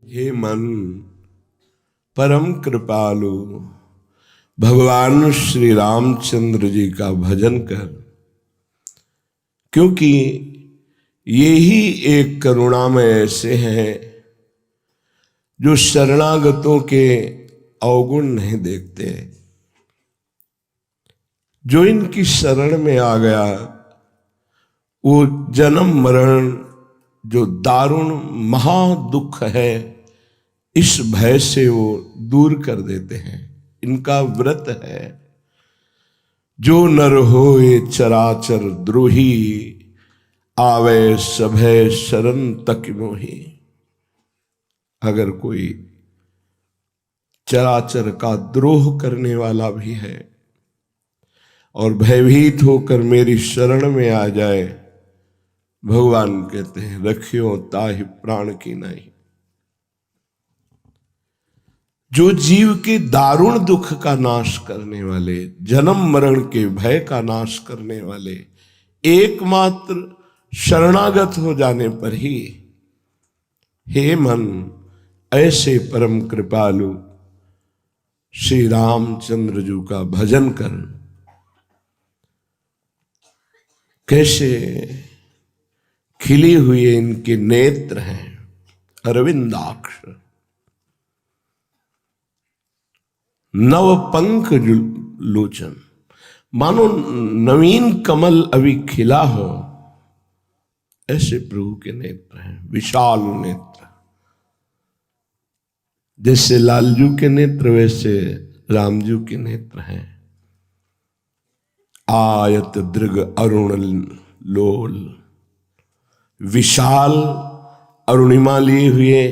हे मन परम कृपालु भगवान श्री रामचंद्र जी का भजन कर, क्योंकि ये ही एक करुणामय ऐसे हैं जो शरणागतों के अवगुण नहीं देखते। जो इनकी शरण में आ गया वो जन्म मरण जो दारुण महा दुख है, इस भय से वो दूर कर देते हैं। इनका व्रत है, जो नर होए चराचर द्रोही, आवे सभय शरण तक मोही। अगर कोई चराचर का द्रोह करने वाला भी है और भयभीत होकर मेरी शरण में आ जाए, भगवान कहते हैं रखियो ताहि प्राण की नहीं। जो जीव के दारुण दुख का नाश करने वाले, जन्म मरण के भय का नाश करने वाले, एकमात्र शरणागत हो जाने पर ही, हे मन ऐसे परम कृपालु श्री रामचंद्र जी का भजन कर। कैसे खिली हुई इनके नेत्र हैं, अरविंदाक्ष, नव पंख लोचन, मानो नवीन कमल अभी खिला हो, ऐसे प्रभु के नेत्र हैं, विशाल नेत्र। जैसे लालजू के नेत्र वैसे रामजू के नेत्र हैं। आयत दृग अरुण लोल, विशाल अरुणिमा लिए हुए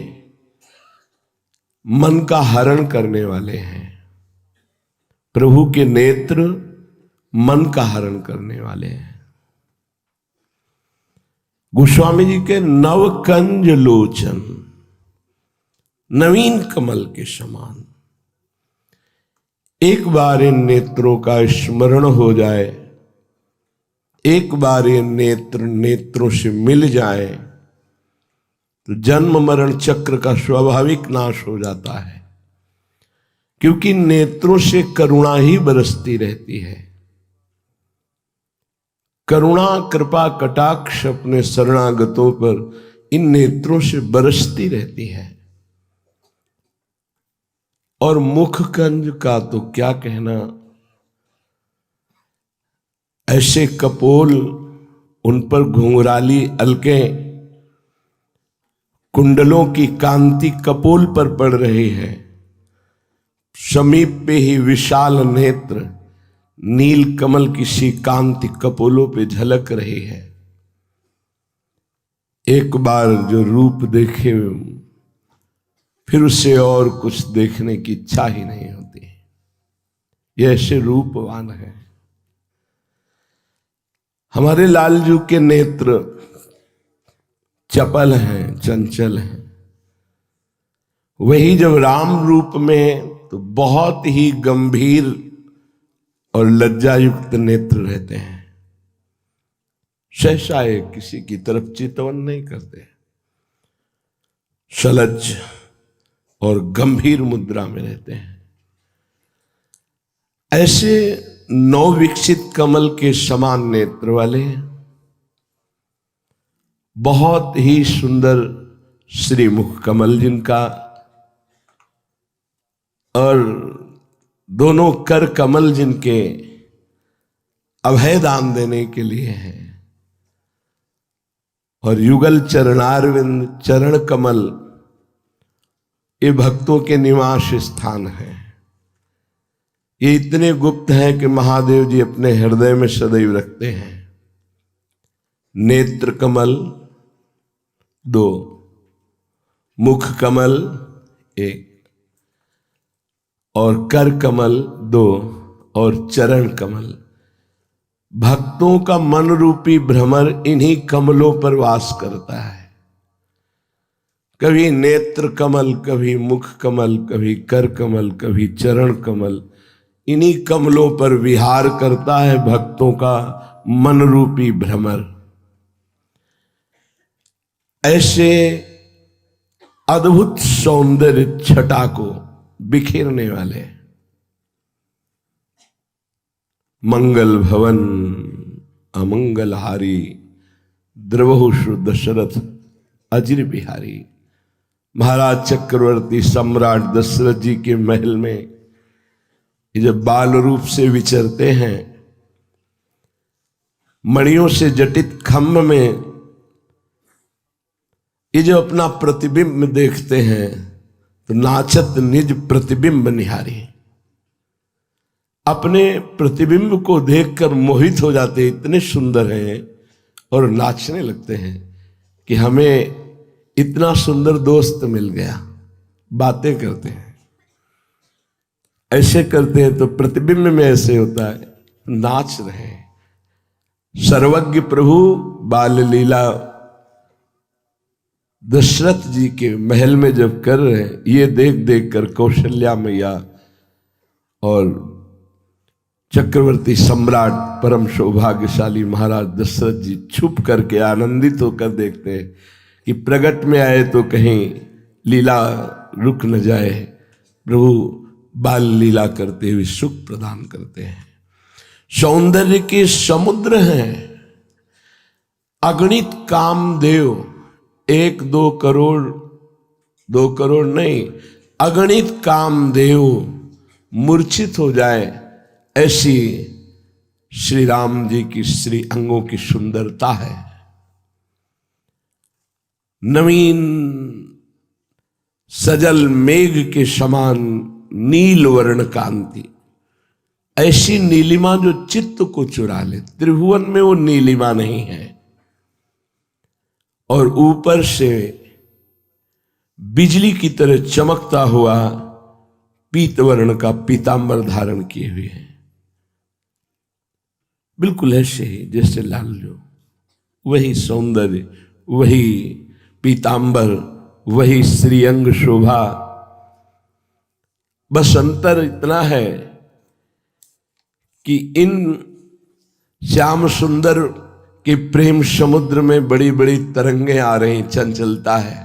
मन का हरण करने वाले हैं। प्रभु के नेत्र मन का हरण करने वाले हैं। गोस्वामी जी के नवकंज लोचन, नवीन कमल के समान। एक बार इन नेत्रों का स्मरण हो जाए, एक बार ये नेत्रों से मिल जाए तो जन्म मरण चक्र का स्वाभाविक नाश हो जाता है, क्योंकि नेत्रों से करुणा ही बरसती रहती है। करुणा कृपा कटाक्ष अपने शरणागतों पर इन नेत्रों से बरसती रहती है। और मुख कंज का तो क्या कहना, ऐसे कपोल, उन पर घुंघराली अलकें, कुंडलों की कांति कपोल पर पड़ रही है। समीप पे ही विशाल नेत्र, नील कमल की सी कांति कपोलों पे झलक रही है। एक बार जो रूप देखे फिर उससे और कुछ देखने की इच्छा ही नहीं होती। ये ऐसे रूपवान है। हमारे लालजू के नेत्र चपल हैं, चंचल हैं। वही जब राम रूप में तो बहुत ही गंभीर और लज्जायुक्त नेत्र रहते हैं। सहसा किसी की तरफ चितवन नहीं करते, सलज्ज और गंभीर मुद्रा में रहते हैं। ऐसे नव विकसित कमल के समान नेत्र वाले, बहुत ही सुंदर श्रीमुख कमल जिनका, और दोनों कर कमल जिनके अभय दान देने के लिए हैं, और युगल चरणारविंद चरण कमल ये भक्तों के निवास स्थान है। ये इतने गुप्त हैं कि महादेव जी अपने हृदय में सदैव रखते हैं। नेत्र कमल 2, मुख कमल 1, और कर कमल 2, और चरण कमल। भक्तों का मन रूपी भ्रमर इन्हीं कमलों पर वास करता है। कभी नेत्र कमल, कभी मुख कमल, कभी कर कमल, कभी चरण कमल, इन्हीं कमलों पर विहार करता है भक्तों का मन रूपी भ्रमर। ऐसे अद्भुत सौंदर्य छटा को बिखेरने वाले मंगल भवन अमंगलहारी द्रवहुषु दशरथ अजिर बिहारी। महाराज चक्रवर्ती सम्राट दशरथ जी के महल में ये जब बाल रूप से विचरते हैं, मणियों से जटित खम्भ में ये जो अपना प्रतिबिंब देखते हैं तो नाचत निज प्रतिबिंब निहारी। अपने प्रतिबिंब को देखकर मोहित हो जाते, इतने सुंदर हैं, और नाचने लगते हैं कि हमें इतना सुंदर दोस्त मिल गया। बातें करते हैं, ऐसे करते हैं तो प्रतिबिंब में ऐसे होता है, नाच रहे हैं। सर्वज्ञ प्रभु बाल लीला दशरथ जी के महल में जब कर रहे हैं, ये देख देख कर कौशल्या मैया और चक्रवर्ती सम्राट परम सौभाग्यशाली महाराज दशरथ जी छुप करके आनंदित होकर देखते हैं कि प्रगट में आए तो कहीं लीला रुक न जाए। प्रभु बाल लीला करते हुए सुख प्रदान करते हैं। सौंदर्य के समुद्र हैं अगणित कामदेव। 1-2 करोड़, 2 करोड़ नहीं, अगणित कामदेव मूर्छित हो जाए, ऐसी श्री राम जी की श्री अंगों की सुंदरता है। नवीन सजल मेघ के समान नील वर्ण कांति, ऐसी नीलिमा जो चित्त को चुरा ले। त्रिभुवन में वो नीलिमा नहीं है। और ऊपर से बिजली की तरह चमकता हुआ पीत वर्ण का पीतांबर धारण किए हुए हैं। बिल्कुल ऐसे ही जैसे लाल जो, वही सौंदर्य, वही पीतांबर, वही श्रीअंग शोभा। बस अंतर इतना है कि इन श्याम सुंदर के प्रेम समुद्र में बड़ी बड़ी तरंगें आ रही, चंचलता है,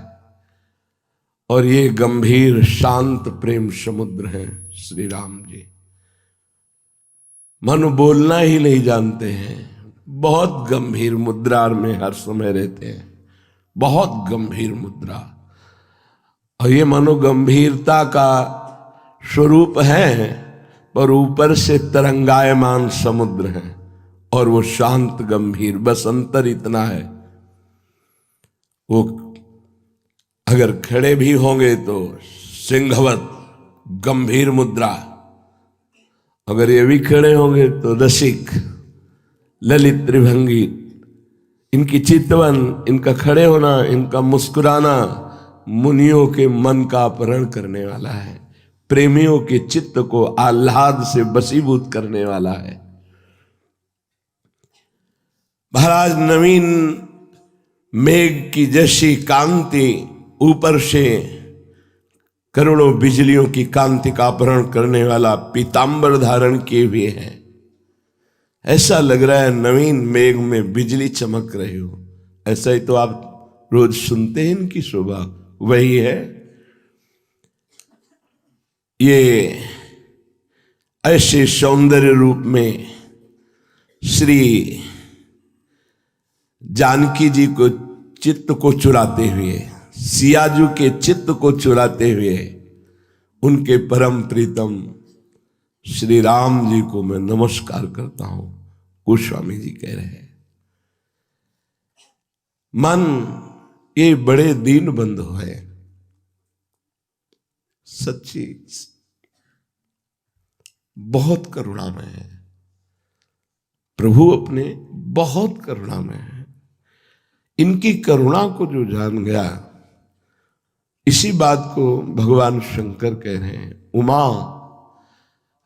और ये गंभीर शांत प्रेम समुद्र हैं श्री राम जी। मानो बोलना ही नहीं जानते हैं, बहुत गंभीर मुद्रा में हर समय रहते हैं, बहुत गंभीर मुद्रा। और ये मानो गंभीरता का स्वरूप है, पर ऊपर से तरंगायमान समुद्र है और वो शांत गंभीर। बस अंतर इतना है, वो अगर खड़े भी होंगे तो सिंहवत गंभीर मुद्रा, अगर ये भी खड़े होंगे तो रसिक ललित त्रिभंगी। इनकी चितवन, इनका खड़े होना, इनका मुस्कुराना मुनियों के मन का अपहरण करने वाला है, प्रेमियों के चित्त को आह्लाद से वशीभूत करने वाला है। महाराज नवीन मेघ की जैसी कांति, ऊपर से करोड़ों बिजलियों की कांति का अपहरण करने वाला पीतांबर धारण किए हुए हैं। ऐसा लग रहा है नवीन मेघ में बिजली चमक रही हो। ऐसा ही तो आप रोज सुनते हैं इनकी शोभा, वही है। ये ऐसे सौंदर्य रूप में श्री जानकी जी को चित्त को चुराते हुए, सियाजू के चित्त को चुराते हुए, उनके परम प्रीतम श्री राम जी को मैं नमस्कार करता हूं। गोस्वामी जी कह रहे हैं, मन ये बड़े दीन बंधु है, सच्ची बहुत करुणामय है। प्रभु अपने बहुत करुणामय है। इनकी करुणा को जो जान गया, इसी बात को भगवान शंकर कह रहे हैं, उमा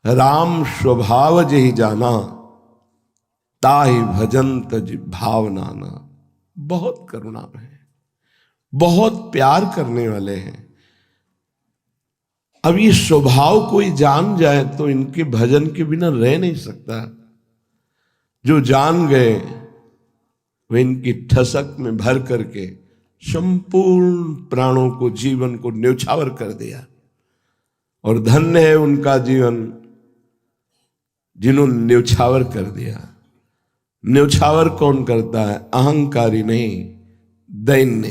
राम स्वभाव जहि जाना, ताहि भजन तज भावनाना। बहुत करुणामय है, बहुत प्यार करने वाले हैं। अब ये स्वभाव कोई जान जाए तो इनके भजन के बिना रह नहीं सकता। जो जान गए वे इनकी ठसक में भर करके संपूर्ण प्राणों को, जीवन को न्यौछावर कर दिया। और धन्य है उनका जीवन जिन्होंने न्यौछावर कर दिया। न्यौछावर कौन करता है? अहंकारी नहीं, दैन्य।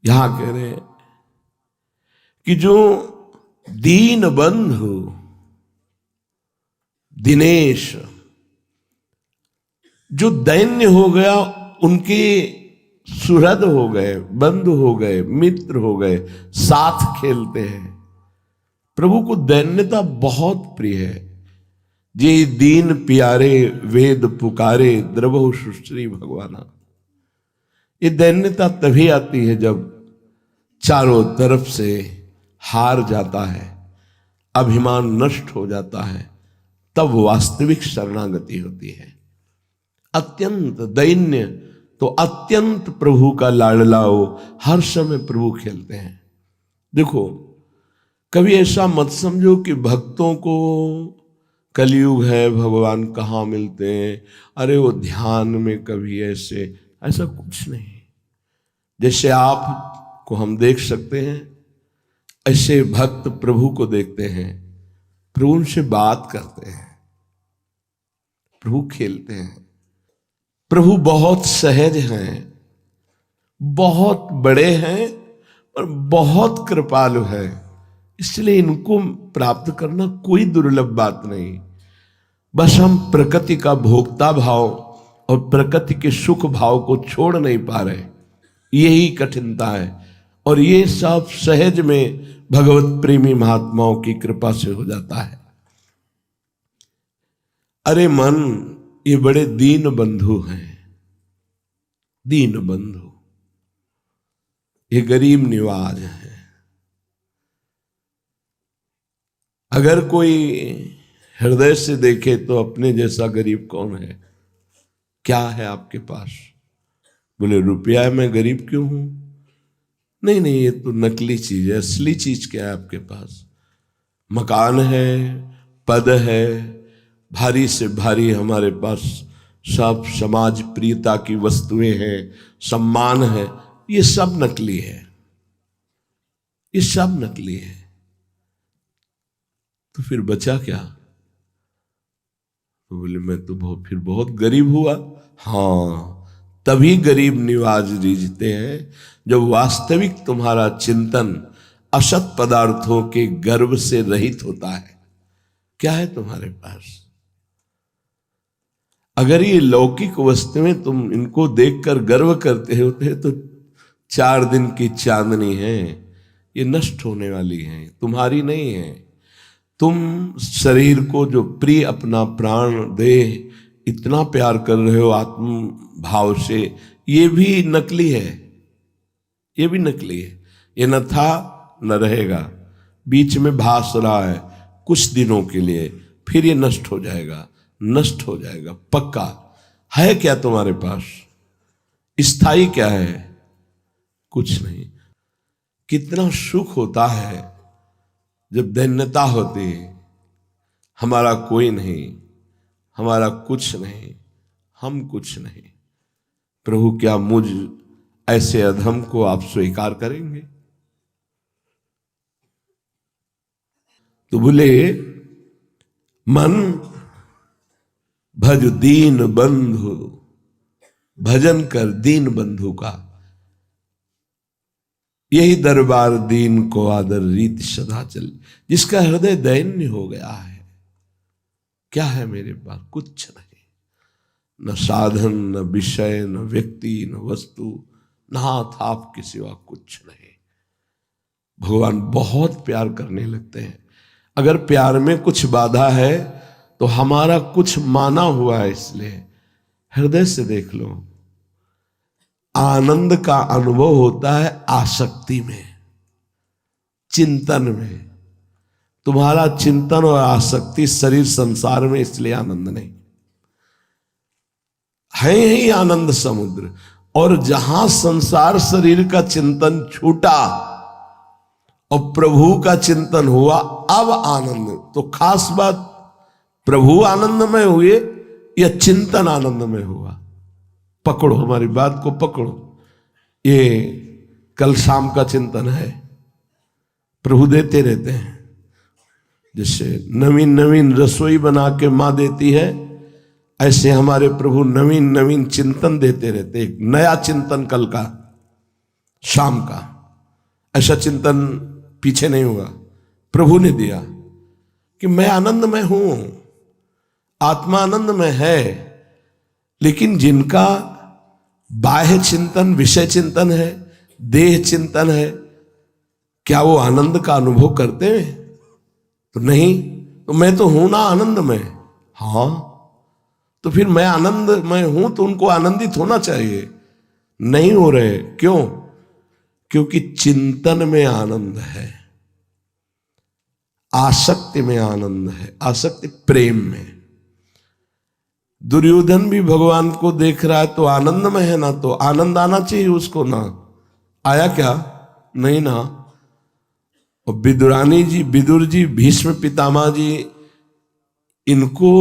यहां कह रहे हैं कि जो दीन बंधु दिनेश, जो दैन्य हो गया, उनके सुहृद हो गए, बंधु हो गए, मित्र हो गए, साथ खेलते हैं। प्रभु को दैन्यता बहुत प्रिय है। जे दीन प्यारे वेद पुकारे, द्रवहु सुश्री भगवाना। ये दैन्यता तभी आती है जब चारों तरफ से हार जाता है, अभिमान नष्ट हो जाता है, तब वास्तविक शरणागति होती है। अत्यंत दैन्य तो अत्यंत प्रभु का लाडला हो, हर समय प्रभु खेलते हैं। देखो, कभी ऐसा मत समझो कि भक्तों को कलयुग है, भगवान कहाँ मिलते हैं, अरे वो ध्यान में कभी ऐसा कुछ नहीं। जैसे आप को हम देख सकते हैं, ऐसे भक्त प्रभु को देखते हैं, प्रभु उनसे बात करते हैं, प्रभु खेलते हैं। प्रभु बहुत सहज हैं, बहुत बड़े हैं और बहुत कृपालु है। इसलिए इनको प्राप्त करना कोई दुर्लभ बात नहीं। बस हम प्रकृति का भोक्ता भाव और प्रकृति के सुख भाव को छोड़ नहीं पा रहे, यही कठिनता है। और ये सब सहज में भगवत प्रेमी महात्माओं की कृपा से हो जाता है। अरे मन, ये बड़े दीन बंधु हैं, दीन बंधु, ये गरीब निवाज हैं। अगर कोई हृदय से देखे तो अपने जैसा गरीब कौन है? क्या है आपके पास? बोले रुपया है, मैं गरीब क्यों हूं? नहीं नहीं, ये तो नकली चीज है। असली चीज क्या है आपके पास? मकान है, पद है, भारी से भारी हमारे पास सब समाज प्रियता की वस्तुएं हैं, सम्मान है, ये सब नकली है, ये सब नकली है। तो फिर बचा क्या? तो बोले मैं तो फिर बहुत गरीब हुआ। हाँ, तभी गरीब निवाज रीझते हैं जब वास्तविक तुम्हारा चिंतन असत पदार्थों के गर्व से रहित होता है। क्या है तुम्हारे पास? अगर ये लौकिक वस्तुएं तुम इनको देखकर गर्व करते होते तो 4 दिन की चांदनी है, ये नष्ट होने वाली है, तुम्हारी नहीं है। तुम शरीर को जो प्रिय अपना प्राण दे इतना प्यार कर रहे हो आत्म भाव से, ये भी नकली है, ये भी नकली है। ये न था न रहेगा, बीच में भास रहा है कुछ दिनों के लिए, फिर ये नष्ट हो जाएगा, नष्ट हो जाएगा पक्का। है क्या तुम्हारे पास? स्थायी क्या है? कुछ नहीं। कितना सुख होता है जब दैन्यता होती है, हमारा कोई नहीं, हमारा कुछ नहीं, हम कुछ नहीं। प्रभु क्या मुझ ऐसे अधम को आप स्वीकार करेंगे? तो बोले मन भज दीन बंधु, भजन कर दीन बंधु का, यही दरबार दीन को आदर रीत सदा चल। जिसका हृदय दैन्य हो गया है, क्या है मेरे पास? कुछ नहीं, न साधन, न विषय, न व्यक्ति, न वस्तु, न हाथ आपके सिवा कुछ नहीं। भगवान बहुत प्यार करने लगते हैं। अगर प्यार में कुछ बाधा है तो हमारा कुछ माना हुआ है, इसलिए हृदय से देख लो। आनंद का अनुभव होता है आसक्ति में, चिंतन में। तुम्हारा चिंतन और आसक्ति शरीर संसार में, इसलिए आनंद नहीं है ही आनंद समुद्र। और जहां संसार शरीर का चिंतन छूटा और प्रभु का चिंतन हुआ, अब आनंद। तो खास बात, प्रभु आनंदमय हुए या चिंतन आनंदमय हुआ? पकड़ो, हमारी बात को पकड़ो। ये कल शाम का चिंतन है, प्रभु देते रहते हैं। जैसे नवीन नवीन रसोई बना के माँ देती है, ऐसे हमारे प्रभु नवीन नवीन चिंतन देते रहते। एक नया चिंतन कल का शाम का, ऐसा चिंतन पीछे नहीं होगा। प्रभु ने दिया कि मैं आनंदमय हूं, आत्मा आनंदमय है, लेकिन जिनका बाह्य चिंतन विषय चिंतन है, देह चिंतन है, क्या वो आनंद का अनुभव करते हैं? तो नहीं। तो मैं तो हूं ना आनंदमय। हाँ, तो फिर मैं आनंदमय हूं तो उनको आनंदित होना चाहिए, नहीं हो रहे। क्यों? क्योंकि चिंतन में आनंद है, आसक्ति में आनंद है, आसक्ति प्रेम में। दुर्योधन भी भगवान को देख रहा है तो आनंद में है ना, तो आनंद आना चाहिए उसको ना। आया क्या? नहीं ना। और विदुरानी जी, विदुर जी, भीष्म पितामह जी, इनको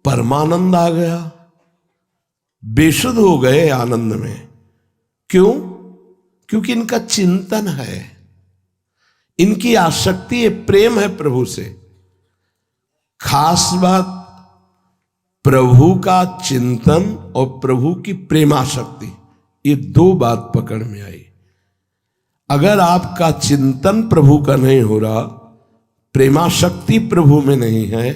परमानंद आ गया, बेसुध हो गए आनंद में। क्यों? क्योंकि इनका चिंतन है, इनकी आसक्ति है, प्रेम है प्रभु से। खास बात, प्रभु का चिंतन और प्रभु की प्रेमाशक्ति, ये दो बात पकड़ में आई। अगर आपका चिंतन प्रभु का नहीं हो रहा, प्रेमाशक्ति प्रभु में नहीं है,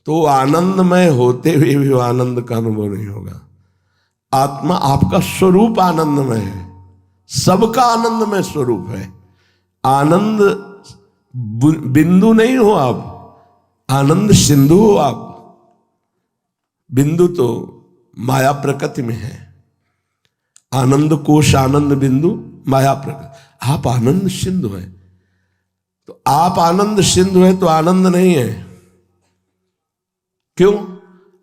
तो आनंदमय होते हुए भी आनंद का अनुभव नहीं होगा। आत्मा, आपका स्वरूप आनंदमय है, सबका आनंदमय स्वरूप है। आनंद बिंदु नहीं हो आप, आनंद सिंधु हो आप। बिंदु तो माया प्रकृति में है, आनंद कोश, आनंद बिंदु माया प्रकृति। आप आनंद सिंधु है, तो आप आनंद सिंधु है तो आनंद नहीं है। क्यों?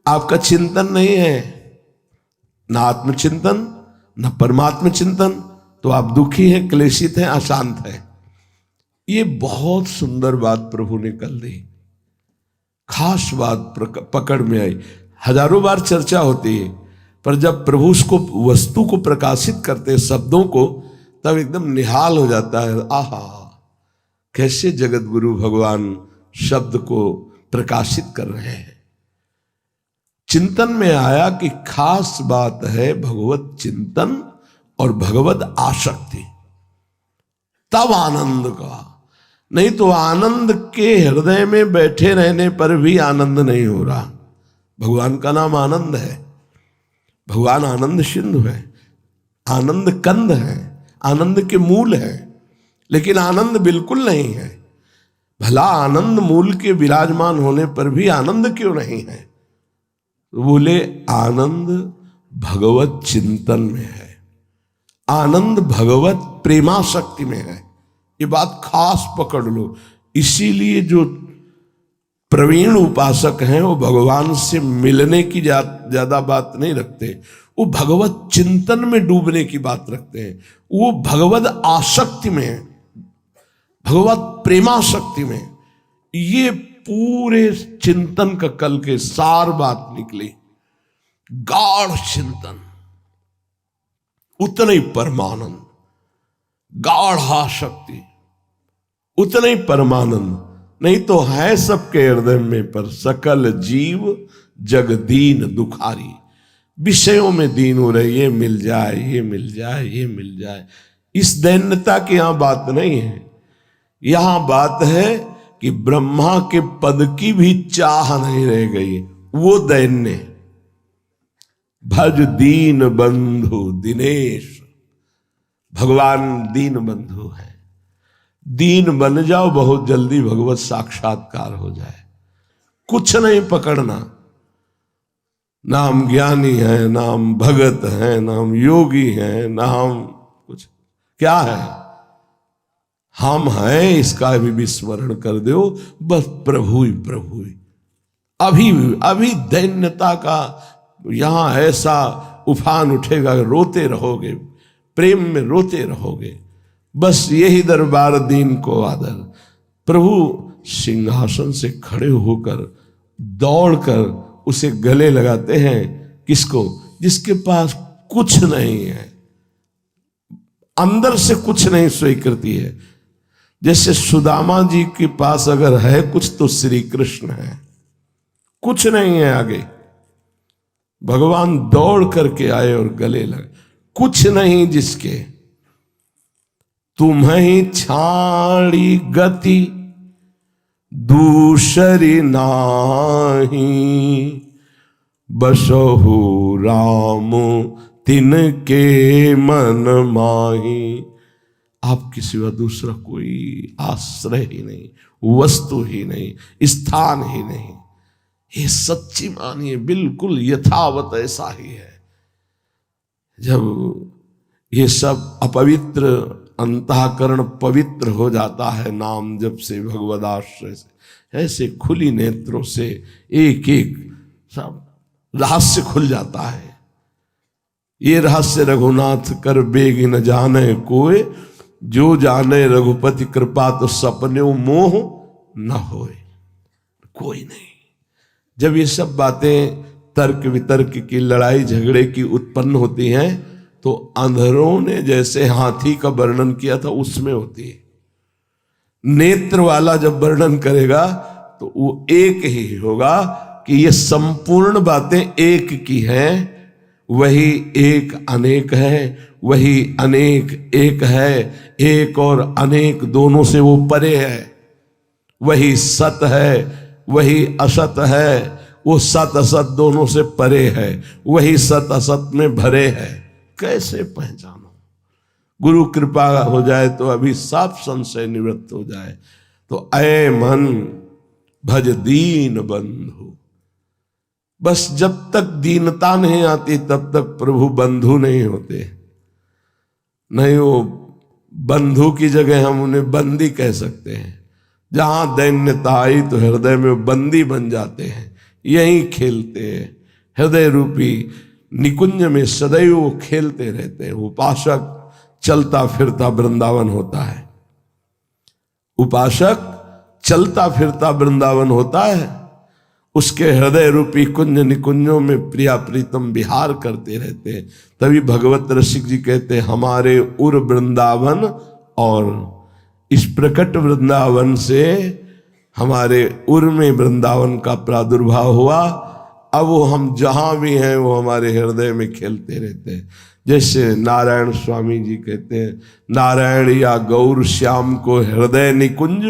आपका चिंतन नहीं है, ना आत्मचिंतन ना परमात्म चिंतन, तो आप दुखी हैं, क्लेशित हैं, अशांत हैं। ये बहुत सुंदर बात प्रभु ने कल दी, खास बात पकड़ में आई। हजारों बार चर्चा होती है, पर जब प्रभु उसको, वस्तु को प्रकाशित करते हैं, शब्दों को, तब एकदम निहाल हो जाता है। आहा, कैसे जगत गुरु भगवान शब्द को प्रकाशित कर रहे हैं। चिंतन में आया कि खास बात है भगवत चिंतन और भगवत आसक्ति, तब आनंद का। नहीं तो आनंद के हृदय में बैठे रहने पर भी आनंद नहीं हो रहा। भगवान का नाम आनंद है, भगवान आनंद सिंधु है, आनंद कंद है, आनंद के मूल है, लेकिन आनंद बिल्कुल नहीं है। भला आनंद मूल के विराजमान होने पर भी आनंद क्यों नहीं है? तो बोले आनंद भगवत चिंतन में है, आनंद भगवत प्रेमाशक्ति में है। ये बात खास पकड़ लो। इसीलिए जो प्रवीण उपासक हैं वो भगवान से मिलने की ज्यादा बात नहीं रखते, वो भगवत चिंतन में डूबने की बात रखते हैं। वो भगवत आसक्ति में, भगवत प्रेमाशक्ति में। ये पूरे चिंतन का कल के सार बात निकली। गाढ़ चिंतन, उतना ही परमानंद, गाढ़ आसक्ति, उतना ही परमानंद। नहीं तो है सबके हृदय में, पर सकल जीव जग दीन दुखारी। विषयों में दीन हो रहे, ये मिल जाए, ये मिल जाए, ये मिल जाए। इस दैन्यता की यहां बात नहीं है। यहां बात है कि ब्रह्मा के पद की भी चाह नहीं रह गई, वो दैन्य। भज दीन बंधु दिनेश, भगवान दीन बंधु है। दीन बन जाओ, बहुत जल्दी भगवत साक्षात्कार हो जाए। कुछ नहीं पकड़ना, ना हम ज्ञानी हैं, ना हम भगत हैं, ना हम योगी हैं, ना हम कुछ। क्या है? हम हैं, इसका भी विस्मरण कर दो, बस प्रभु ही प्रभु ही। अभी दैन्यता का यहां ऐसा उफान उठेगा, रोते रहोगे, प्रेम में रोते रहोगे। बस यही दरबार दीन को आदर। प्रभु सिंहासन से खड़े होकर दौड़कर उसे गले लगाते हैं। किसको? जिसके पास कुछ नहीं है, अंदर से कुछ नहीं स्वीकृति है। जैसे सुदामा जी के पास अगर है कुछ तो श्री कृष्ण है, कुछ नहीं है आगे। भगवान दौड़ करके आए और गले लगे। कुछ नहीं जिसके, तुम्हें छाड़ी गति दूसरी नाही, बसहु राम तिनके मन माही। आपके सिवा दूसरा कोई आश्रय ही नहीं, वस्तु ही नहीं, स्थान ही नहीं। ये सच्ची मानिए, बिल्कुल यथावत ऐसा ही है। जब ये सब अपवित्र अंतःकरण पवित्र हो जाता है नाम जप से, भगवदाश्रय से, ऐसे खुली नेत्रों से एक एक सब रहस्य खुल जाता है। ये रहस्य रघुनाथ कर बेग न जाने कोय, जो जाने रघुपति कृपा तो सपने मोह न होए। कोई नहीं। जब ये सब बातें तर्क वितर्क की लड़ाई झगड़े की उत्पन्न होती हैं तो अंधरों ने जैसे हाथी का वर्णन किया था उसमें होती है। नेत्र वाला जब वर्णन करेगा तो वो एक ही होगा कि ये संपूर्ण बातें एक की हैं। वही एक अनेक है, वही अनेक एक है, एक और अनेक दोनों से वो परे है। वही सत है, वही असत है, वो सत असत दोनों से परे है। वही सत असत में भरे है। कैसे पहचानो? गुरु कृपा हो जाए तो अभी साफ संशय निवृत्त हो जाए। तो ऐ मन भज दीन बंधु। बस जब तक दीनता नहीं आती तब तक प्रभु बंधु नहीं होते। नहीं, वो बंधु की जगह हम उन्हें बंदी कह सकते हैं। जहां दैन्यता आई तो हृदय में बंदी बन जाते हैं, यहीं खेलते हैं। हृदय रूपी निकुंज में सदैव वो खेलते रहते हैं। उपासक चलता फिरता वृंदावन होता है। उपासक चलता फिरता वृंदावन होता है। उसके हृदय रूपी कुंज निकुंजों में प्रिया प्रीतम विहार करते रहते हैं। तभी भगवत रसिक जी कहते हैं, हमारे उर वृंदावन और इस प्रकट वृंदावन से हमारे उर में वृंदावन का प्रादुर्भाव हुआ। अब वो हम जहां भी हैं वो हमारे हृदय में खेलते रहते हैं। जैसे नारायण स्वामी जी कहते हैं, नारायण या गौर श्याम को हृदय निकुंज।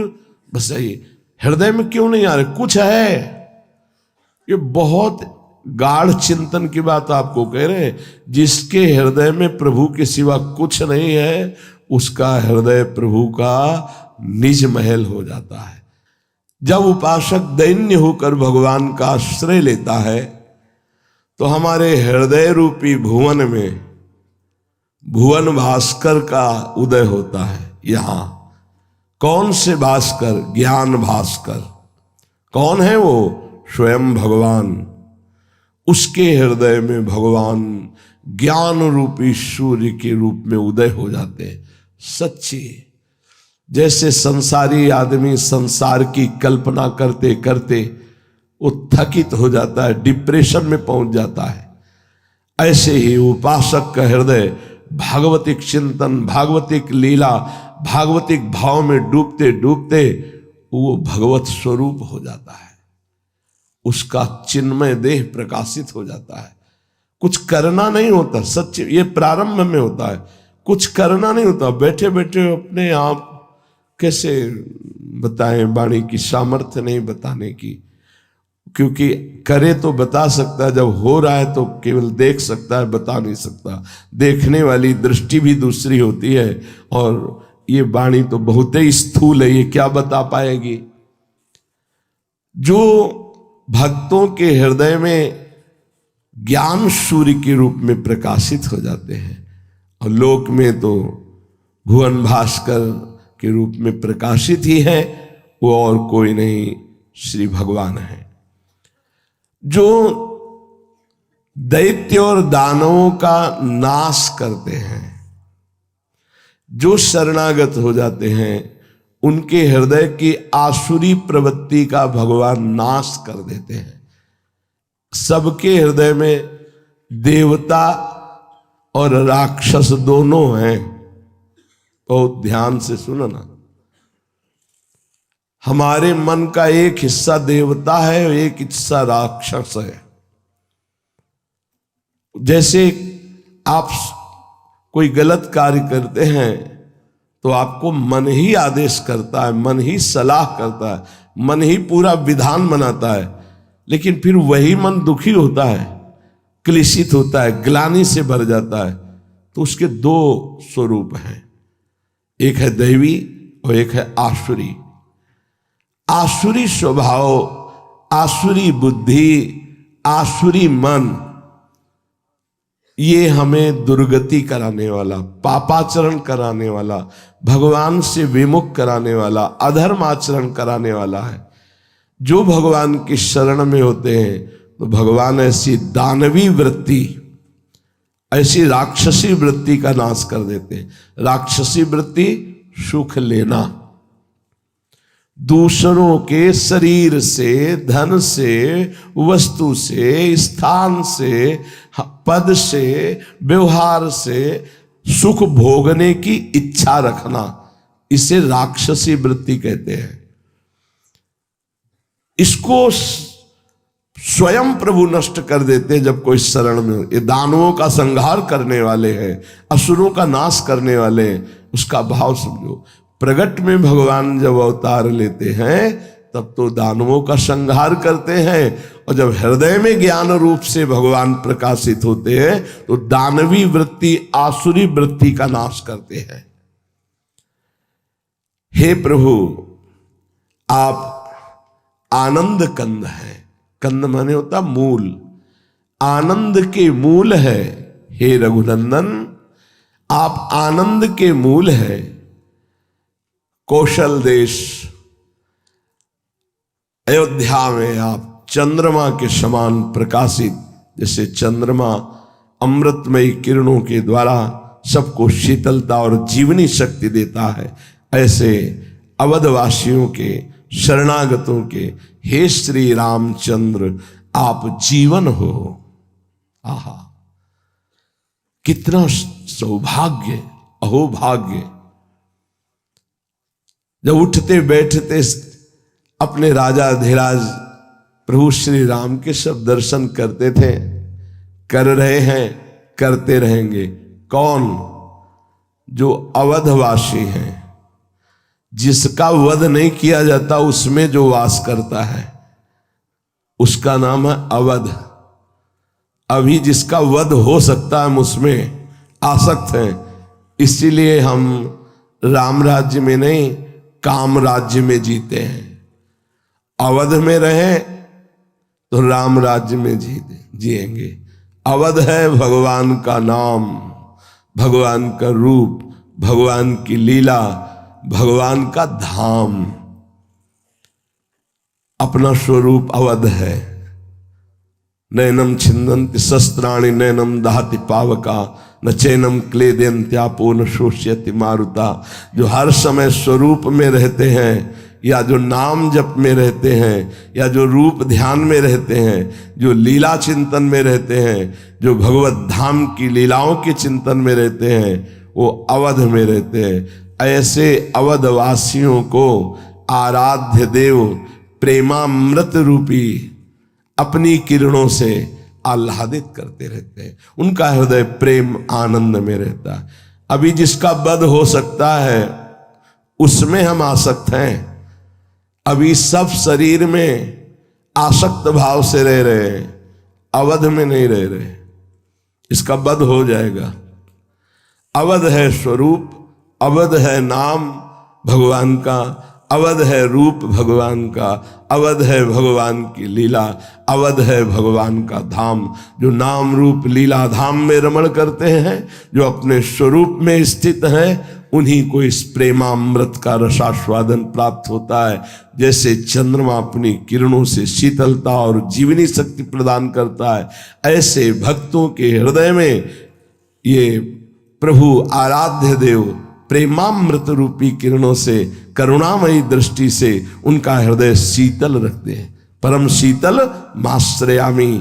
बस यही, हृदय में क्यों नहीं आ रहे? कुछ है। ये बहुत गाढ़ चिंतन की बात आपको कह रहे हैं। जिसके हृदय में प्रभु के सिवा कुछ नहीं है, उसका हृदय प्रभु का निज महल हो जाता है। जब उपासक दैन्य होकर भगवान का आश्रय लेता है तो हमारे हृदय रूपी भुवन में भुवन भास्कर का उदय होता है। यहां कौन से भास्कर? ज्ञान भास्कर। कौन है वो? स्वयं भगवान। उसके हृदय में भगवान ज्ञान रूपी सूर्य के रूप में उदय हो जाते हैं। सच्ची, जैसे संसारी आदमी संसार की कल्पना करते करते वो थकित हो जाता है, डिप्रेशन में पहुंच जाता है, ऐसे ही उपासक का हृदय भागवतिक चिंतन, भागवतिक लीला, भागवतिक भाव में डूबते डूबते वो भगवत स्वरूप हो जाता है। उसका चिन्मय देह प्रकाशित हो जाता है। कुछ करना नहीं होता। सच्चे, ये प्रारंभ में होता है। कुछ करना नहीं होता। बैठे बैठे अपने आप कैसे बताएं? वाणी की सामर्थ्य नहीं बताने की, क्योंकि करे तो बता सकता है, जब हो रहा है तो केवल देख सकता है, बता नहीं सकता। देखने वाली दृष्टि भी दूसरी होती है। और ये वाणी तो बहुत ही स्थूल है, ये क्या बता पाएगी? जो भक्तों के हृदय में ज्ञान सूर्य के रूप में प्रकाशित हो जाते हैं और लोक में तो भुवन भास्कर के रूप में प्रकाशित ही है, वो और कोई नहीं, श्री भगवान है। जो दैत्य और दानवों का नाश करते हैं, जो शरणागत हो जाते हैं, उनके हृदय की आसुरी प्रवृत्ति का भगवान नाश कर देते हैं। सबके हृदय में देवता और राक्षस दोनों हैं। बहुत ध्यान से सुनना। हमारे मन का एक हिस्सा देवता है और एक हिस्सा राक्षस है। जैसे आप कोई गलत कार्य करते हैं तो आपको मन ही आदेश करता है, मन ही सलाह करता है, मन ही पूरा विधान बनाता है, लेकिन फिर वही मन दुखी होता है, क्लेशित होता है, ग्लानि से भर जाता है। तो उसके दो स्वरूप हैं, एक है दैवी और एक है आसुरी। आसुरी स्वभाव, आसुरी बुद्धि, आसुरी मन, ये हमें दुर्गति कराने वाला, पापाचरण कराने वाला, भगवान से विमुख कराने वाला, अधर्म आचरण कराने वाला है। जो भगवान की शरण में होते हैं तो भगवान ऐसी दानवी वृत्ति, ऐसी राक्षसी वृत्ति का नाश कर देते हैं। राक्षसी वृत्ति सुख लेना, दूसरों के शरीर से, धन से, वस्तु से, स्थान से, पद से, व्यवहार से सुख भोगने की इच्छा रखना, इसे राक्षसी वृत्ति कहते हैं। इसको स्वयं प्रभु नष्ट कर देते हैं जब कोई शरण में हो। ये दानवों का संहार करने वाले हैं, असुरों का नाश करने वाले हैं, उसका भाव समझो। प्रगट में भगवान जब अवतार लेते हैं तब तो दानवों का संहार करते हैं, और जब हृदय में ज्ञान रूप से भगवान प्रकाशित होते हैं तो दानवी वृत्ति, आसुरी वृत्ति का नाश करते हैं। हे प्रभु, आप आनंद कंद हैं। कंद माने होता मूल, आनंद के मूल है। हे रघुनंदन, आप आनंद के मूल हैं। कौशल देश अयोध्या में आप चंद्रमा के समान प्रकाशित, जैसे चंद्रमा अमृतमयी किरणों के द्वारा सबको शीतलता और जीवनी शक्ति देता है, ऐसे अवधवासियों के, शरणागतों के हे श्री रामचंद्र आप जीवन हो। आहा, कितना सौभाग्य, अहोभाग्य। जब उठते बैठते अपने राजा धीराज प्रभु श्री राम के सब दर्शन करते थे, कर रहे हैं, करते रहेंगे। कौन? जो अवधवासी हैं, जिसका वध नहीं किया जाता उसमें जो वास करता है उसका नाम है अवध। अभी जिसका वध हो सकता है हम उसमें आसक्त हैं, इसीलिए हम राम राज्य में नहीं काम राज्य में जीते हैं। अवध में रहे तो राम राज्य में जिएंगे। अवध है भगवान का नाम, भगवान का रूप, भगवान की लीला, भगवान का धाम। अपना स्वरूप अवध है। नैनम छिन्दन्ति शस्त्राणि नैनम दहति पावका न चैनम क्लेदयन्त्यापो न शोष्यति मारुता। जो हर समय स्वरूप में रहते हैं, या जो नाम जप में रहते हैं, या जो रूप ध्यान में रहते हैं, जो लीला चिंतन में रहते हैं, जो भगवत धाम की लीलाओं के चिंतन में रहते हैं, वो अवध में रहते हैं। ऐसे अवधवासियों को आराध्य देव प्रेमामृत रूपी अपनी किरणों से आह्लादित करते रहते हैं। उनका हृदय प्रेम आनंद में रहता है। अभी जिसका वध हो सकता है उसमें हम आसक्त हैं। अभी सब शरीर में आसक्त भाव से रह रहे हैं, अवध में नहीं रह रहे। इसका वध हो जाएगा। अवध है स्वरूप, अवध है नाम भगवान का, अवध है रूप भगवान का, अवध है भगवान की लीला, अवध है भगवान का धाम। जो नाम रूप लीला धाम में रमण करते हैं, जो अपने स्वरूप में स्थित हैं, उन्हीं को इस प्रेमामृत का रसास्वादन प्राप्त होता है। जैसे चंद्रमा अपनी किरणों से शीतलता और जीवनी शक्ति प्रदान करता है, ऐसे भक्तों के हृदय में ये प्रभु आराध्य देव प्रेमामृत रूपी किरणों से, करुणामयी दृष्टि से उनका हृदय शीतल रखते हैं। परम शीतल माश्रयामी,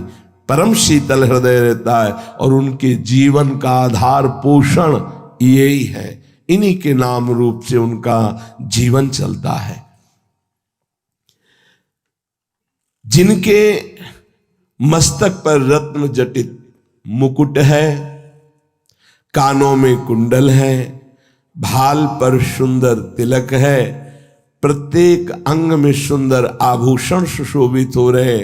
परम शीतल हृदय रहता है। और उनके जीवन का आधार पोषण यही है, इन्हीं के नाम रूप से उनका जीवन चलता है। जिनके मस्तक पर रत्न जटित मुकुट है, कानों में कुंडल है, भाल पर सुंदर तिलक है, प्रत्येक अंग में सुंदर आभूषण सुशोभित हो रहे,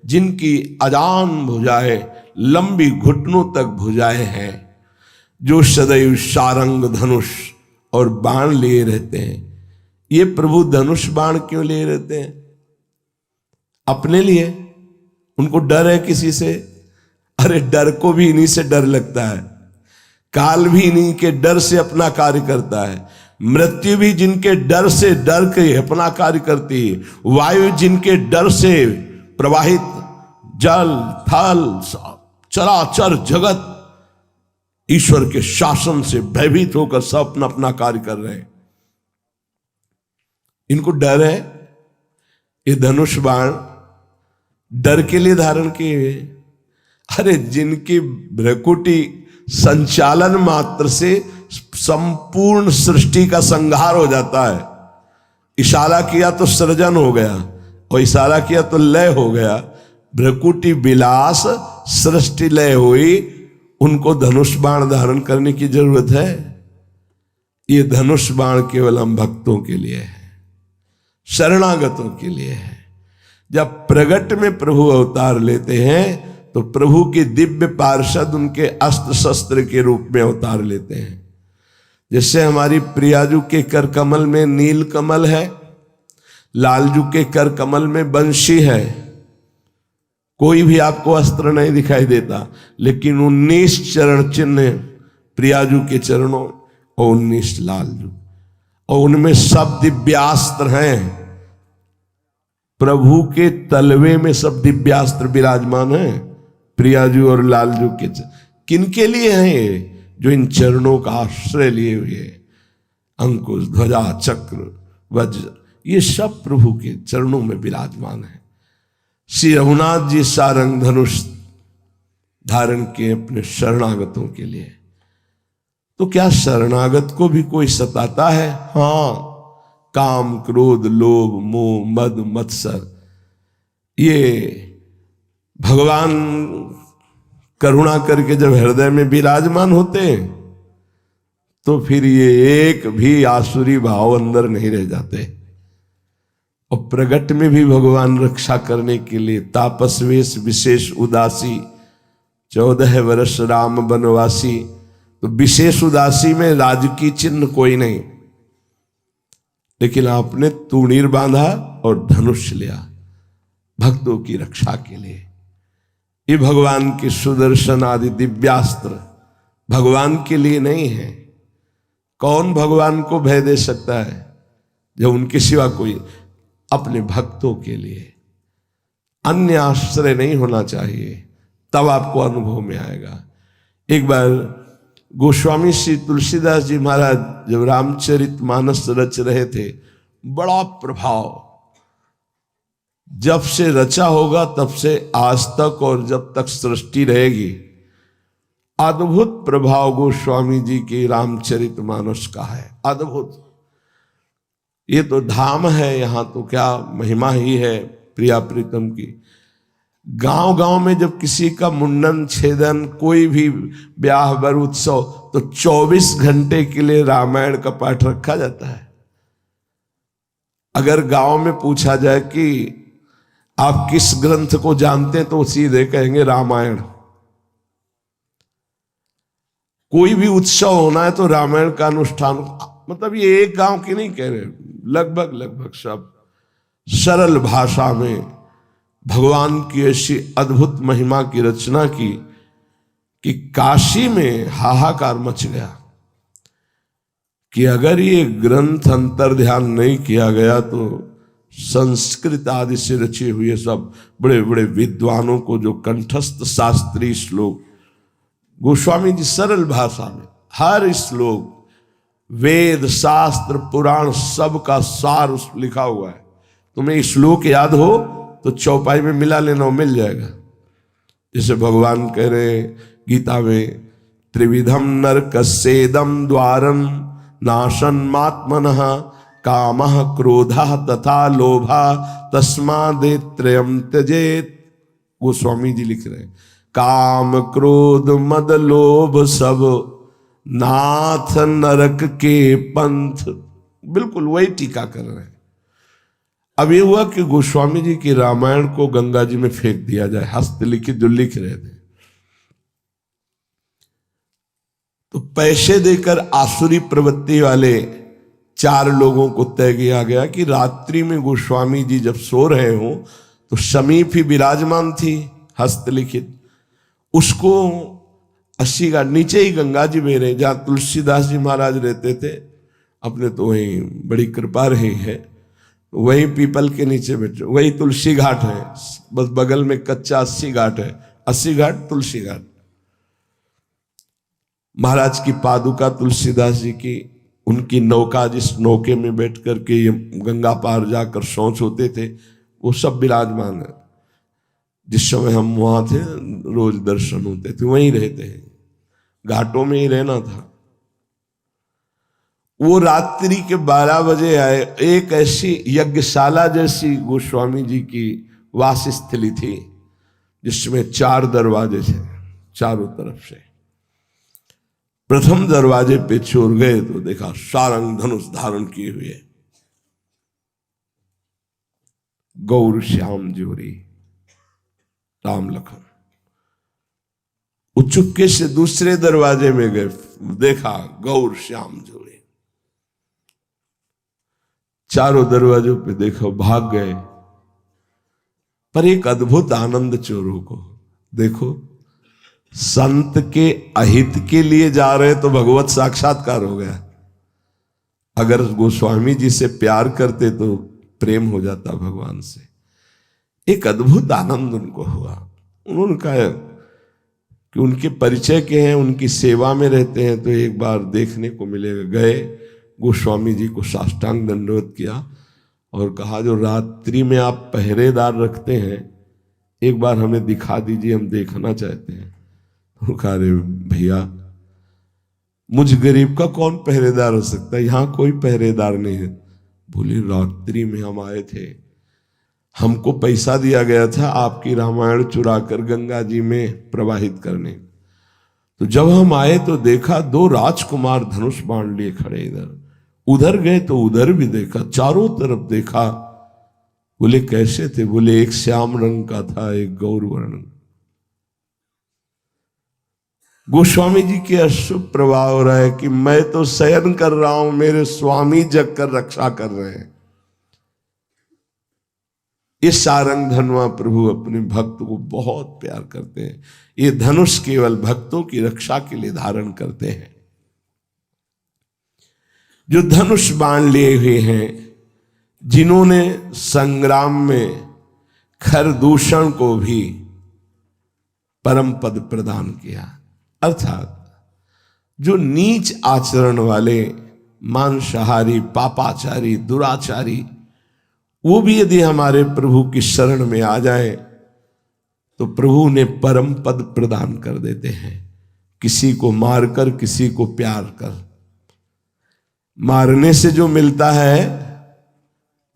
जिनकी अजान भुजाएं लंबी घुटनों तक भुजाएं हैं, जो सदैव सारंग धनुष और बाण लिए रहते हैं। ये प्रभु धनुष बाण क्यों लिए रहते हैं? अपने लिए। उनको डर है किसी से? अरे डर को भी इन्हीं से डर लगता है। काल भी इन्हीं के डर से अपना कार्य करता है। मृत्यु भी जिनके डर से डर के अपना कार्य करती है। वायु जिनके डर से प्रवाहित, जल थल चराचर जगत ईश्वर के शासन से भयभीत होकर सब अपना अपना कार्य कर रहे हैं। इनको डर है। ये धनुष बाण डर के लिए धारण किए। अरे जिनकी भ्रकुटी संचालन मात्र से संपूर्ण सृष्टि का संहार हो जाता है। इशारा किया तो सृजन हो गया और इशारा किया तो लय हो गया। भ्रकुटी विलास सृष्टि लय हुई, उनको धनुष बाण धारण करने की जरूरत है? ये धनुष बाण केवल हम भक्तों के लिए है, शरणागतों के लिए है। जब प्रगट में प्रभु अवतार लेते हैं तो प्रभु के दिव्य पार्षद उनके अस्त्र शस्त्र के रूप में अवतार लेते हैं। जैसे हमारी प्रियाजू के कर कमल में नील कमल है, लालजू के कर कमल में बंशी है। कोई भी आपको अस्त्र नहीं दिखाई देता, लेकिन 19 चरण चिन्ह प्रियाजू के चरणों और 19 लालजू, और उनमें सब दिव्यास्त्र हैं। प्रभु के तलवे में सब दिव्यास्त्र विराजमान हैं। प्रियाजू और लालजू के किनके लिए हैं ये? जो इन चरणों का आश्रय लिए हुए, अंकुश, ध्वजा, चक्र, वज्र, ये सब प्रभु के चरणों में विराजमान है। श्री रघुनाथ जी सारंग धनुष धारण किए अपने शरणागतों के लिए। तो क्या शरणागत को भी कोई सताता है? हाँ, काम, क्रोध, लोभ, मोह, मद, मत्सर, ये भगवान करुणा करके जब हृदय में विराजमान होते हैं तो फिर ये एक भी आसुरी भाव अंदर नहीं रह जाते। और प्रगट में भी भगवान रक्षा करने के लिए तापसवेश विशेष उदासी, 14 वर्ष राम वनवासी। तो विशेष उदासी में राजकी चिन्ह कोई नहीं, लेकिन आपने तूणीर बांधा और धनुष लिया भक्तों की रक्षा के लिए। ये भगवान के सुदर्शन आदि दिव्यास्त्र भगवान के लिए नहीं है। कौन भगवान को भय दे सकता है जब उनके सिवा कोई? अपने भक्तों के लिए। अन्य आश्रय नहीं होना चाहिए, तब आपको अनुभव में आएगा। एक बार गोस्वामी श्री तुलसीदास जी महाराज जब रामचरितमानस रच रहे थे, बड़ा प्रभाव जब से रचा होगा तब से आज तक और जब तक सृष्टि रहेगी, अद्भुत प्रभाव गोस्वामी जी के रामचरितमानस का है। अद्भुत। ये तो धाम है, यहां तो क्या महिमा ही है प्रिया प्रीतम की। गांव गांव में जब किसी का मुंडन, छेदन, कोई भी ब्याह बर उत्सव, तो 24 घंटे के लिए रामायण का पाठ रखा जाता है। अगर गांव में पूछा जाए कि आप किस ग्रंथ को जानते हैं तो सीधे कहेंगे रामायण। कोई भी उत्सव होना है तो रामायण का अनुष्ठान, मतलब ये एक गांव की नहीं कह रहे, लगभग सब सरल भाषा में भगवान की ऐसी अद्भुत महिमा की रचना की कि काशी में हाहाकार मच गया कि अगर ये ग्रंथ अंतर ध्यान नहीं किया गया तो संस्कृत आदि से रचे हुए सब बड़े बड़े विद्वानों को जो कंठस्थ शास्त्रीय श्लोक, गोस्वामी जी सरल भाषा में हर श्लोक वेद, शास्त्र, पुराण सब का सार लिखा हुआ है। तुम्हें श्लोक याद हो तो चौपाई में मिला लेना, मिल जाएगा। जैसे भगवान कह रहे गीता में, त्रिविधम नरकस्येदम द्वारम नाशन्मात्मनः कामः क्रोधः तथा लोभा तस्मादेत्रयम् त्यजेत। गोस्वामी जी लिख रहे हैं, काम क्रोध मद लोभ सब नाथ नरक के पंथ। बिल्कुल वही टीका कर रहे हैं। अब ये हुआ कि गोस्वामी जी की रामायण को गंगा जी में फेंक दिया जाए, हस्तलिखित जो लिख रहे थे। तो पैसे देकर आसुरी प्रवृत्ति वाले 4 लोगों को तय किया गया कि रात्रि में गोस्वामी जी जब सो रहे हो तो समीप ही विराजमान थी हस्तलिखित, उसको 80 घाट नीचे ही गंगा जी बह रहे, जहां तुलसीदास जी महाराज रहते थे, अपने तो वही बड़ी कृपा रही है, वही पीपल के नीचे बैठे, वही तुलसी घाट है, बस बगल में कच्चा 80 घाट है, 80 घाट तुलसी घाट। महाराज की पादुका तुलसीदास जी की, उनकी नौका, जिस नौके में बैठ करके ये गंगा पार जाकर शौच होते थे, वो सब विराजमान है। जिस समय हम वहां थे रोज दर्शन होते थे, वहीं रहते हैं, घाटों में ही रहना था। वो रात्रि के 12 बजे आए। एक ऐसी यज्ञशाला जैसी गोस्वामी जी की वास स्थली थी जिसमें 4 दरवाजे थे चारों तरफ से। प्रथम दरवाजे पे चोर गए तो देखा सारंग धनुष धारण किए हुए गौर श्याम जोरी राम लखन। वो चुपके से दूसरे दरवाजे में गए, देखा गौर श्याम जोड़ी। चारों दरवाजों पे देखो, भाग गए। पर एक अद्भुत आनंद चोरों को देखो, संत के अहित के लिए जा रहे तो भगवत साक्षात्कार हो गया। अगर गोस्वामी जी से प्यार करते तो प्रेम हो जाता भगवान से। एक अद्भुत आनंद उनको हुआ। उन्होंने कहा कि उनके परिचय के हैं, उनकी सेवा में रहते हैं, तो एक बार देखने को मिलेगा। गए, गोस्वामी जी को साष्टांग दंडवत किया और कहा, जो रात्रि में आप पहरेदार रखते हैं एक बार हमें दिखा दीजिए, हम देखना चाहते हैं। तो कहा, अरे भैया, मुझ गरीब का कौन पहरेदार हो सकता है, यहां कोई पहरेदार नहीं है। बोले, रात्रि में हम आए थे, हमको पैसा दिया गया था आपकी रामायण चुरा कर गंगा जी में प्रवाहित करने। तो जब हम आए तो देखा 2 राजकुमार धनुष बाण लिए खड़े इधर, उधर गए तो उधर भी देखा, चारों तरफ देखा। बोले, कैसे थे? बोले, एक श्याम रंग का था, एक गौर वर्ण। गोस्वामी जी के अशुभ प्रभाव हो रहा है कि मैं तो शयन कर रहा हूं, मेरे स्वामी जग कर रक्षा कर रहे हैं। ये सारंग धनवा प्रभु अपने भक्त को बहुत प्यार करते हैं। ये धनुष केवल भक्तों की रक्षा के लिए धारण करते हैं। जो धनुष बाण लिए हुए हैं, जिन्होंने संग्राम में खरदूषण को भी परम पद प्रदान किया, अर्थात जो नीच आचरण वाले, मांसाहारी, पापाचारी, दुराचारी, वो भी यदि हमारे प्रभु की शरण में आ जाए तो प्रभु ने परम पद प्रदान कर देते हैं। किसी को मारकर, किसी को प्यार कर। मारने से जो मिलता है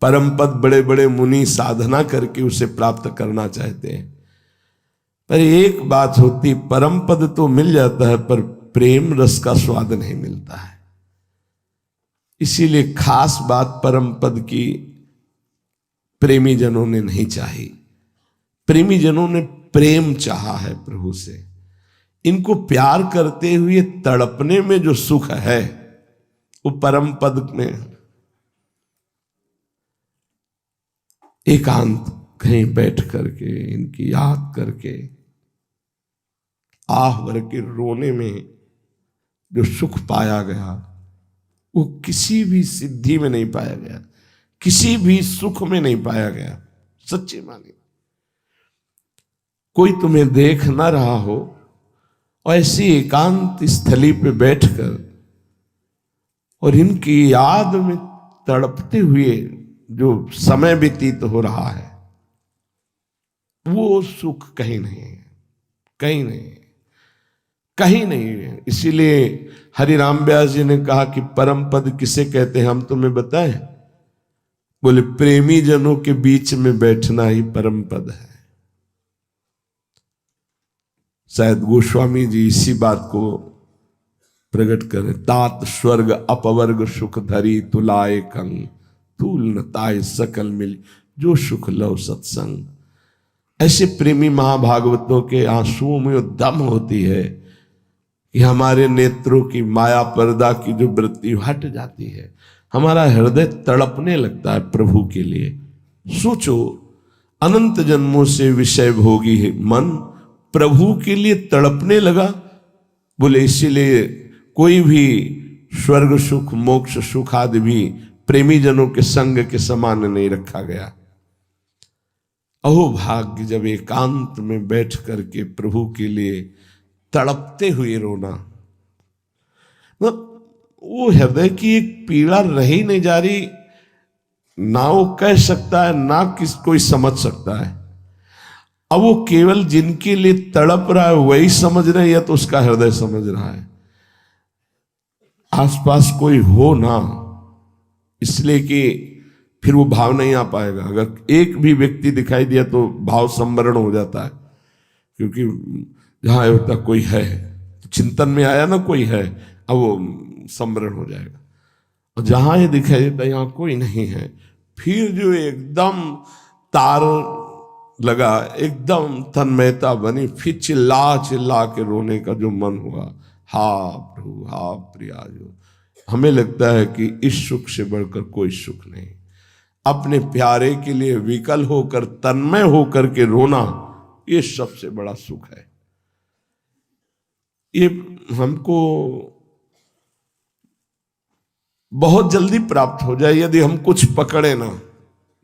परम पद, बड़े बड़े मुनि साधना करके उसे प्राप्त करना चाहते हैं। पर एक बात होती, परम पद तो मिल जाता है पर प्रेम रस का स्वाद नहीं मिलता है। इसीलिए खास बात परम पद की प्रेमी जनों ने नहीं चाही। प्रेमी जनों ने प्रेम चाहा है प्रभु से। इनको प्यार करते हुए तड़पने में जो सुख है वो परम पद में। एकांत कहीं बैठ करके इनकी याद करके आह भर के रोने में जो सुख पाया गया वो किसी भी सिद्धि में नहीं पाया गया, किसी भी सुख में नहीं पाया गया। सच्चे माने कोई तुम्हें देख ना रहा हो और ऐसी एकांत स्थली पे बैठकर और इनकी याद में तड़पते हुए जो समय व्यतीत हो रहा है, वो सुख कहीं नहीं है, कहीं नहीं। कहीं नहीं है। इसीलिए हरिराम व्यास जी ने कहा कि परम पद किसे कहते हैं, हम तुम्हें बताएं। बोले प्रेमी जनों के बीच में बैठना ही परम पद है। शायद गोस्वामी जी इसी बात को प्रकट करें। तात स्वर्ग अपवर्ग सुख धरी तुलाए कंग, तूल न ताय सकल मिल जो सुख लव सत्संग। ऐसे प्रेमी महाभागवतों के आंसुओं में दम होती है कि हमारे नेत्रों की माया पर्दा की जो वृत्ति हट जाती है, हमारा हृदय तड़पने लगता है प्रभु के लिए। सोचो, अनंत जन्मों से विषय भोगी है मन प्रभु के लिए तड़पने लगा। बोले इसीलिए कोई भी स्वर्ग सुख मोक्ष सुख आदि भी प्रेमी जनों के संग के समान नहीं रखा गया। अहो भाग्य जब एकांत में बैठ करके प्रभु के लिए तड़पते हुए रोना, वो हृदय की एक पीड़ा रही नहीं जा रही, ना वो कह सकता है ना किस कोई समझ सकता है। अब वो केवल जिनके लिए तड़प रहा है वही समझ रहे हैं, या तो उसका हृदय समझ रहा है। आसपास कोई हो ना, इसलिए कि फिर वो भाव नहीं आ पाएगा। अगर एक भी व्यक्ति दिखाई दिया तो भाव संवरण हो जाता है, क्योंकि जहां होता कोई है, चिंतन में आया ना कोई है, अब वो संवरण हो जाएगा। और जहां ये दिखाई देता यहां कोई नहीं है, फिर जो एकदम तार लगा, एकदम तन्मयता बनी, फिर चिल्ला चिल्ला के रोने का जो मन हुआ, हा प्रभु हा प्रिया। जो हमें लगता है कि इस सुख से बढ़कर कोई सुख नहीं। अपने प्यारे के लिए विकल होकर तन्मय होकर के रोना, ये सबसे बड़ा सुख है। ये हमको बहुत जल्दी प्राप्त हो जाए यदि हम कुछ पकड़े ना,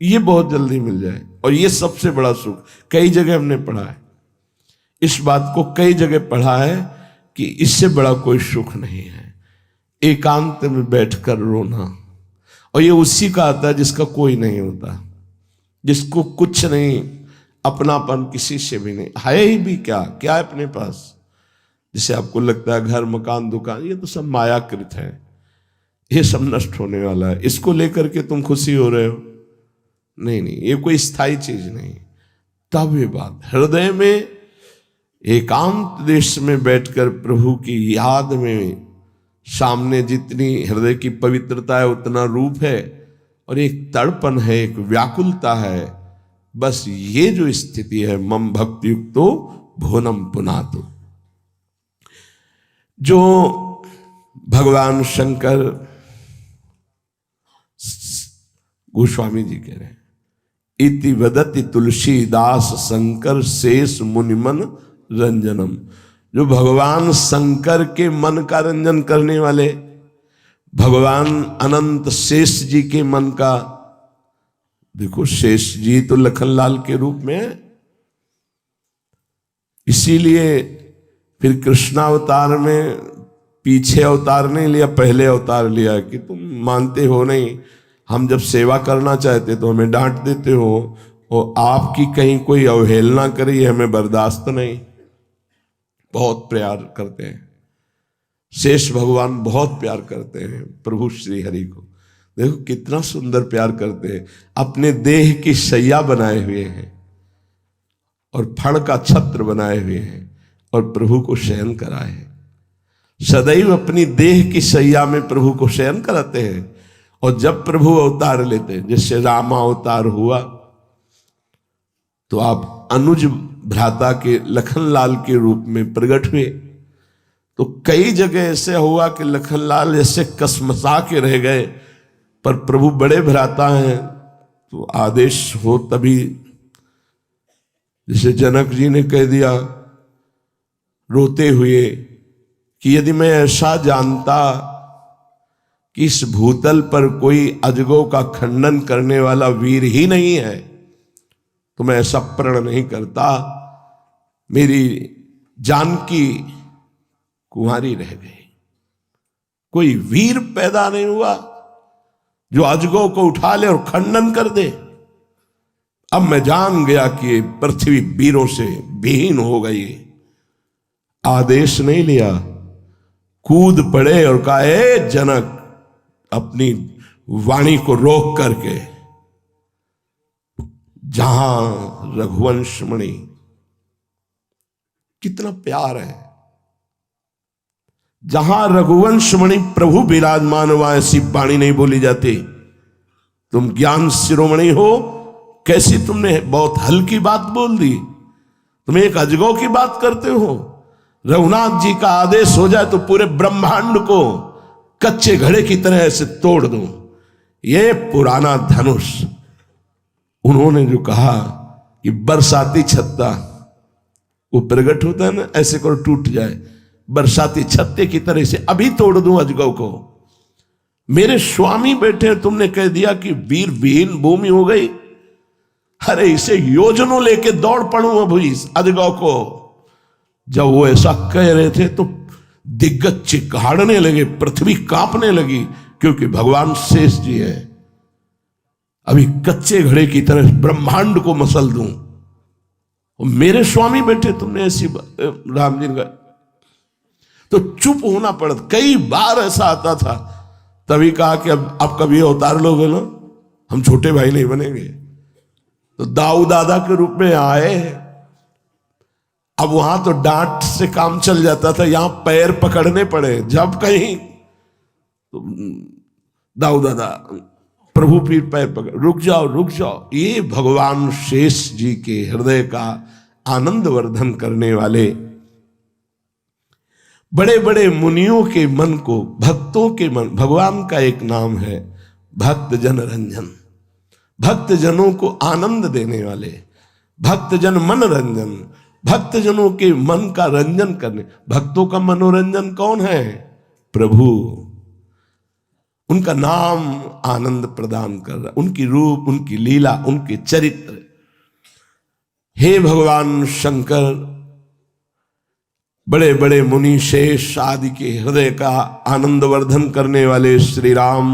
ये बहुत जल्दी मिल जाए, और ये सबसे बड़ा सुख। कई जगह हमने पढ़ा है इस बात को, कई जगह पढ़ा है कि इससे बड़ा कोई सुख नहीं है एकांत में बैठकर रोना। और ये उसी का आता है जिसका कोई नहीं होता, जिसको कुछ नहीं, अपनापन किसी से भी नहीं है ही भी, क्या क्या है अपने पास। जिसे आपको लगता है घर मकान दुकान, ये तो सब मायाकृत है, ये सब नष्ट होने वाला है, इसको लेकर के तुम खुशी हो रहे हो, नहीं नहीं, ये कोई स्थायी चीज नहीं। तब ये बात हृदय में एकांत देश में बैठकर प्रभु की याद में, सामने जितनी हृदय की पवित्रता है उतना रूप है, और एक तड़पन है, एक व्याकुलता है। बस ये जो स्थिति है, मम भक्ति युक्तो भुवनम पुनातु, जो भगवान शंकर, गोस्वामी जी कह रहे हैं, इति वदति तुलसीदास शंकर शेष मुनिमन रंजनम। जो भगवान शंकर के मन का रंजन करने वाले, भगवान अनंत शेष जी के मन का, देखो शेष जी तो लखनलाल के रूप में है, इसीलिए फिर कृष्णावतार में पीछे अवतार नहीं लिया, पहले अवतार लिया कि तुम मानते हो नहीं, हम जब सेवा करना चाहते तो हमें डांट देते हो, और आपकी कहीं कोई अवहेलना करे हमें बर्दाश्त नहीं। बहुत प्यार करते हैं शेष भगवान, बहुत प्यार करते हैं प्रभु श्री हरि को। देखो कितना सुंदर प्यार करते हैं, अपने देह की शैया बनाए हुए हैं और फण का छत्र बनाए हुए हैं, और प्रभु को शयन कराए हैं। सदैव अपनी देह की शैया में प्रभु को शयन कराते हैं। और जब प्रभु अवतार लेते हैं, जैसे रामा अवतार हुआ, तो आप अनुज भ्राता के लखनलाल के रूप में प्रकट हुए। तो कई जगह ऐसे हुआ कि लखनलाल जैसे कसमसा के रह गए, पर प्रभु बड़े भ्राता हैं तो आदेश हो तभी, जैसे जनक जी ने कह दिया रोते हुए कि यदि मैं ऐसा जानता कि इस भूतल पर कोई अजगों का खंडन करने वाला वीर ही नहीं है तो मैं ऐसा प्रण नहीं करता। मेरी जानकी कुंवारी रह गई, कोई वीर पैदा नहीं हुआ जो अजगों को उठा ले और खंडन कर दे। अब मैं जान गया कि पृथ्वी वीरों से विहीन हो गई। आदेश नहीं लिया, कूद पड़े और कहा, ए जनक, अपनी वाणी को रोक करके, जहां रघुवंश मणि, कितना प्यार है, जहां रघुवंश मणि प्रभु विराजमान हुआ, ऐसी वाणी नहीं बोली जाती। तुम ज्ञान शिरोमणि हो, कैसी तुमने बहुत हल्की बात बोल दी, तुम एक अजगौ की बात करते हो। रघुनाथ जी का आदेश हो जाए तो पूरे ब्रह्मांड को कच्चे घड़े की तरह ऐसे तोड़ दूं। ये पुराना धनुष, उन्होंने जो कहा कि बरसाती छत्ता, वो प्रकट होता है ना, ऐसे करो टूट जाए, बरसाती छत्ते की तरह से अभी तोड़ दूं अजगौ को। मेरे स्वामी बैठे, तुमने कह दिया कि वीर विहीन भूमि हो गई। अरे इसे योजनों लेके दौड़ पड़ूं अभी इस अजगौ को। जब वो ऐसा कह रहे थे तो दिग्गज चिकाड़ने लगे, पृथ्वी कांपने लगी, क्योंकि भगवान शेष जी है। अभी कच्चे घड़े की तरह ब्रह्मांड को मसल दूं। मेरे स्वामी बैठे, तुमने ऐसी राम जी का, तो चुप होना पड़ता। कई बार ऐसा आता था, तभी कहा कि अब कभी अवतार लोगे ना, हम छोटे भाई नहीं बनेंगे। तो दाऊ दादा के रूप में आए। अब वहां तो डांट से काम चल जाता था, यहां पैर पकड़ने पड़े। जब कहीं तो दाऊ दादा, प्रभु फिर पैर पकड़, रुक जाओ रुक जाओ। ये भगवान शेष जी के हृदय का आनंद वर्धन करने वाले, बड़े बड़े मुनियों के मन को, भक्तों के मन, भगवान का एक नाम है भक्त जन रंजन, भक्त जनों को आनंद देने वाले, भक्त जन मन रंजन, भक्त जनों के मन का रंजन करने। भक्तों का मनोरंजन कौन है? प्रभु। उनका नाम आनंद प्रदान कर रहा, उनकी रूप, उनकी लीला, उनके चरित्र। हे भगवान शंकर, बड़े बड़े मुनि शेष आदि के हृदय का आनंद वर्धन करने वाले श्री राम,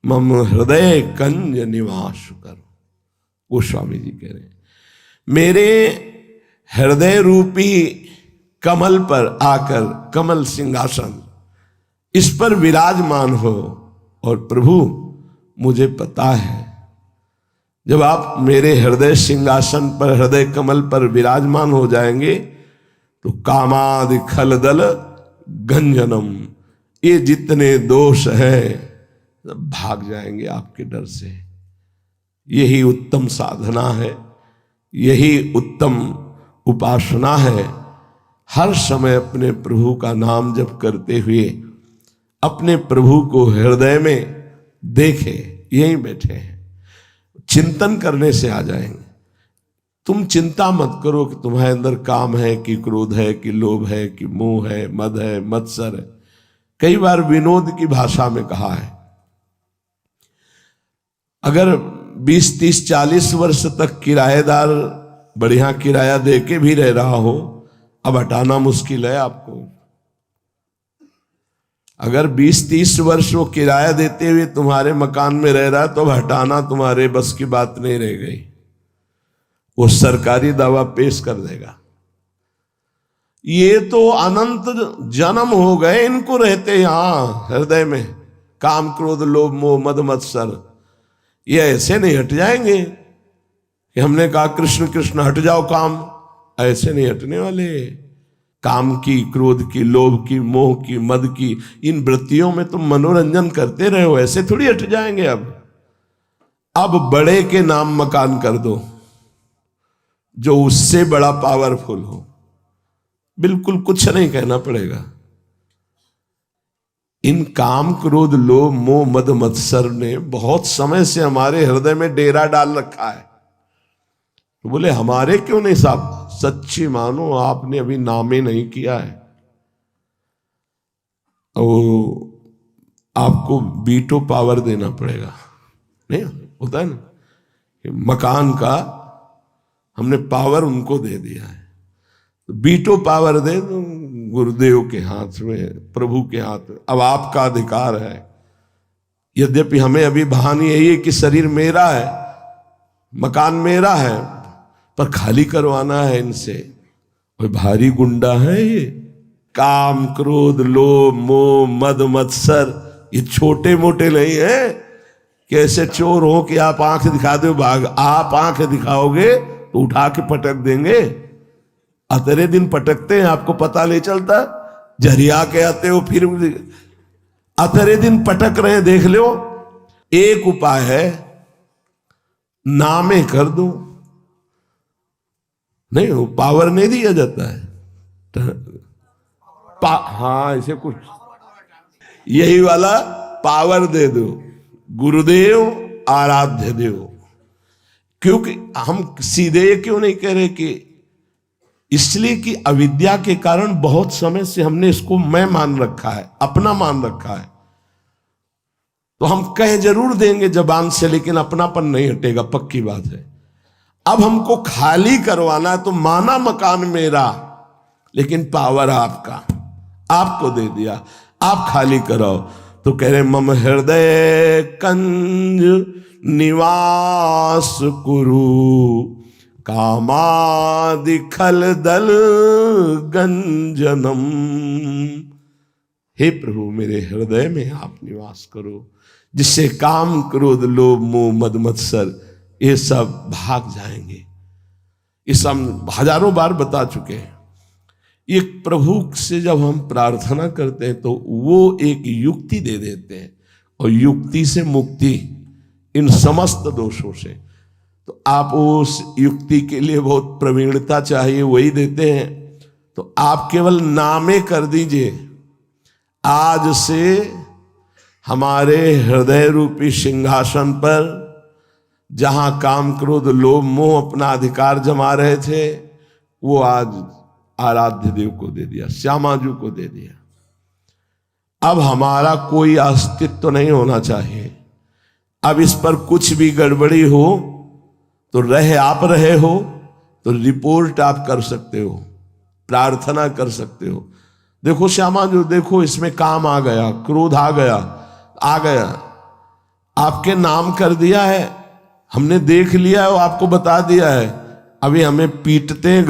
मम हृदय कंज निवास कर। वो स्वामी जी कह रहे हैं, मेरे हृदय रूपी कमल पर आकर, कमल सिंहासन, इस पर विराजमान हो। और प्रभु, मुझे पता है, जब आप मेरे हृदय सिंहासन पर, हृदय कमल पर विराजमान हो जाएंगे तो कामादि खलदल गंजनम, ये जितने दोष है भाग जाएंगे आपके डर से। यही उत्तम साधना है, यही उत्तम उपासना है। हर समय अपने प्रभु का नाम जप करते हुए अपने प्रभु को हृदय में देखे, यहीं बैठे हैं, चिंतन करने से आ जाएंगे। तुम चिंता मत करो कि तुम्हारे अंदर काम है कि क्रोध है कि लोभ है कि मोह है, मद है, मत्सर है। कई बार विनोद की भाषा में कहा है, अगर 20, 30, 40 वर्ष तक किराएदार बढ़िया किराया दे के भी रह रहा हो, अब हटाना मुश्किल है आपको। अगर 20, 30 वर्ष वो किराया देते हुए तुम्हारे मकान में रह रहा है, तो अब हटाना तुम्हारे बस की बात नहीं रह गई। वो सरकारी दावा पेश कर देगा। ये तो अनंत जन्म हो गए इनको रहते यहां हृदय में, काम क्रोध लोभ मोह मद मत्सर। ये ऐसे नहीं हट जाएंगे कि हमने कहा कृष्ण कृष्ण हट जाओ काम, ऐसे नहीं हटने वाले। काम की, क्रोध की, लोभ की, मोह की, मद की, इन वृत्तियों में तुम मनोरंजन करते रहे हो, ऐसे थोड़ी हट जाएंगे। अब बड़े के नाम मकान कर दो जो उससे बड़ा पावरफुल हो, बिल्कुल कुछ नहीं कहना पड़ेगा। इन काम क्रोध लोभ मोह मद मत्सर ने बहुत समय से हमारे हृदय में डेरा डाल रखा है। तो बोले हमारे क्यों नहीं साहब? सच्ची मानो आपने अभी नामे नहीं किया है। वो आपको वीटो पावर देना पड़ेगा। नहीं होता है ना, मकान का हमने पावर उनको दे दिया है, तो वीटो पावर दे दो गुरुदेव के हाथ में, प्रभु के हाथ में। अब आपका अधिकार है। यद्यपि हमें अभी भान यही है कि शरीर मेरा है, मकान मेरा है, पर खाली करवाना है इनसे। कोई भारी गुंडा है ये? काम क्रोध लोभ मोह मद मत्सर ये छोटे मोटे नहीं है कि ऐसे चोर हो कि आप आंख दिखा दो भाग। आप आंख दिखाओगे तो उठा के पटक देंगे। अतरे दिन पटकते हैं, आपको पता नहीं चलता। झरिया के आते हो फिर अतरे दिन पटक रहे, देख लो। एक उपाय है, नामे कर दो। नहीं, वो पावर नहीं दिया जाता है। हाँ, ऐसे कुछ यही वाला पावर दे दो। गुरुदेव आराध्य देव। क्योंकि हम सीधे क्यों नहीं कह रहे कि इसलिए कि अविद्या के कारण बहुत समय से हमने इसको मैं मान रखा है, अपना मान रखा है। तो हम कह जरूर देंगे जबान से, लेकिन अपनापन नहीं हटेगा, पक्की बात है। अब हमको खाली करवाना है, तो माना मकान मेरा, लेकिन पावर आपका, आपको दे दिया, आप खाली कराओ। तो कह रहे मम हृदय कंज निवास कुरु कामादि खल दल गंजनम। हे प्रभु, मेरे हृदय में आप निवास करो, जिससे काम क्रोध लोभ मोह मद मत्सर ये सब भाग जाएंगे। इस हम हजारों बार बता चुके हैं। एक प्रभु से जब हम प्रार्थना करते हैं तो वो एक युक्ति दे देते हैं, और युक्ति से मुक्ति इन समस्त दोषों से। तो आप उस युक्ति के लिए बहुत प्रवीणता चाहिए, वही देते हैं। तो आप केवल नामे कर दीजिए, आज से हमारे हृदय रूपी सिंहासन पर जहां काम क्रोध लोभ मोह अपना अधिकार जमा रहे थे, वो आज आराध्य देव को दे दिया, श्यामाजू को दे दिया। अब हमारा कोई अस्तित्व नहीं होना चाहिए। अब इस पर कुछ भी गड़बड़ी हो तो आप रहे हो तो रिपोर्ट आप कर सकते हो, प्रार्थना कर सकते हो। देखो श्यामाजू, देखो इसमें काम आ गया, क्रोध आ गया, आपके नाम कर दिया है, हमने देख लिया है, वो आपको बता दिया है। अभी हमें पीटते हैं,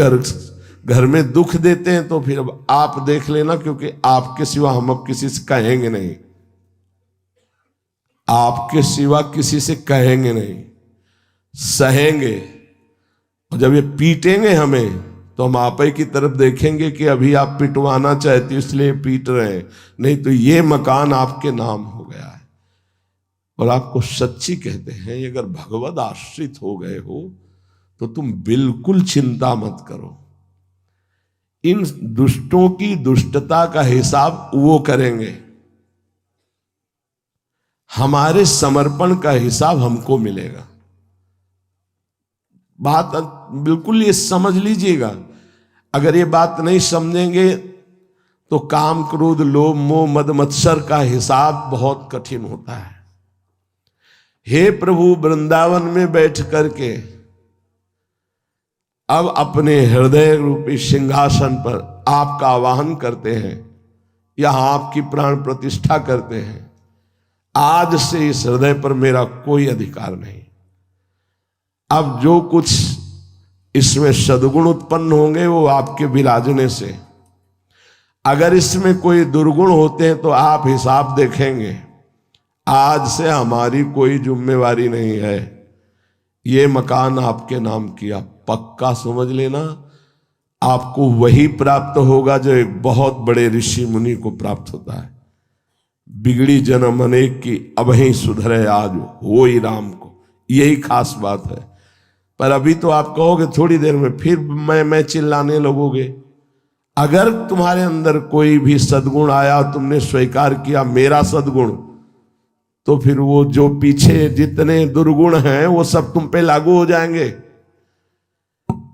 घर में दुख देते हैं, तो फिर अब आप देख लेना, क्योंकि आपके सिवा हम अब किसी से कहेंगे नहीं, आपके सिवा किसी से कहेंगे नहीं, सहेंगे। और जब ये पीटेंगे हमें तो हम आप ही की तरफ देखेंगे कि अभी आप पिटवाना चाहते हो इसलिए पीट रहे हैं, नहीं तो ये मकान आपके नाम हो गया है। और आपको सच्ची कहते हैं, अगर भगवद आश्रित हो गए हो तो तुम बिल्कुल चिंता मत करो। इन दुष्टों की दुष्टता का हिसाब वो करेंगे, हमारे समर्पण का हिसाब हमको मिलेगा। बात बिल्कुल ये समझ लीजिएगा। अगर ये बात नहीं समझेंगे तो काम क्रोध लोभ मोह मद मत्सर का हिसाब बहुत कठिन होता है। हे प्रभु, वृंदावन में बैठ करके अब अपने हृदय रूपी सिंहासन पर आपका आवाहन करते हैं, यहां आपकी प्राण प्रतिष्ठा करते हैं। आज से इस हृदय पर मेरा कोई अधिकार नहीं। अब जो कुछ इसमें सद्गुण उत्पन्न होंगे वो आपके विराजने से, अगर इसमें कोई दुर्गुण होते हैं तो आप हिसाब देखेंगे। आज से हमारी कोई जिम्मेवारी नहीं है, ये मकान आपके नाम किया, पक्का समझ लेना। आपको वही प्राप्त होगा जो एक बहुत बड़े ऋषि मुनि को प्राप्त होता है। बिगड़ी जन्म अनेक की, अब ही सुधरे आज हो ही राम को, यही खास बात है। पर अभी तो आप कहोगे थोड़ी देर में फिर मैं चिल्लाने लगोगे। अगर तुम्हारे अंदर कोई भी सद्गुण आया, तुमने स्वीकार किया मेरा सद्गुण, तो फिर वो जो पीछे जितने दुर्गुण हैं वो सब तुम पे लागू हो जाएंगे।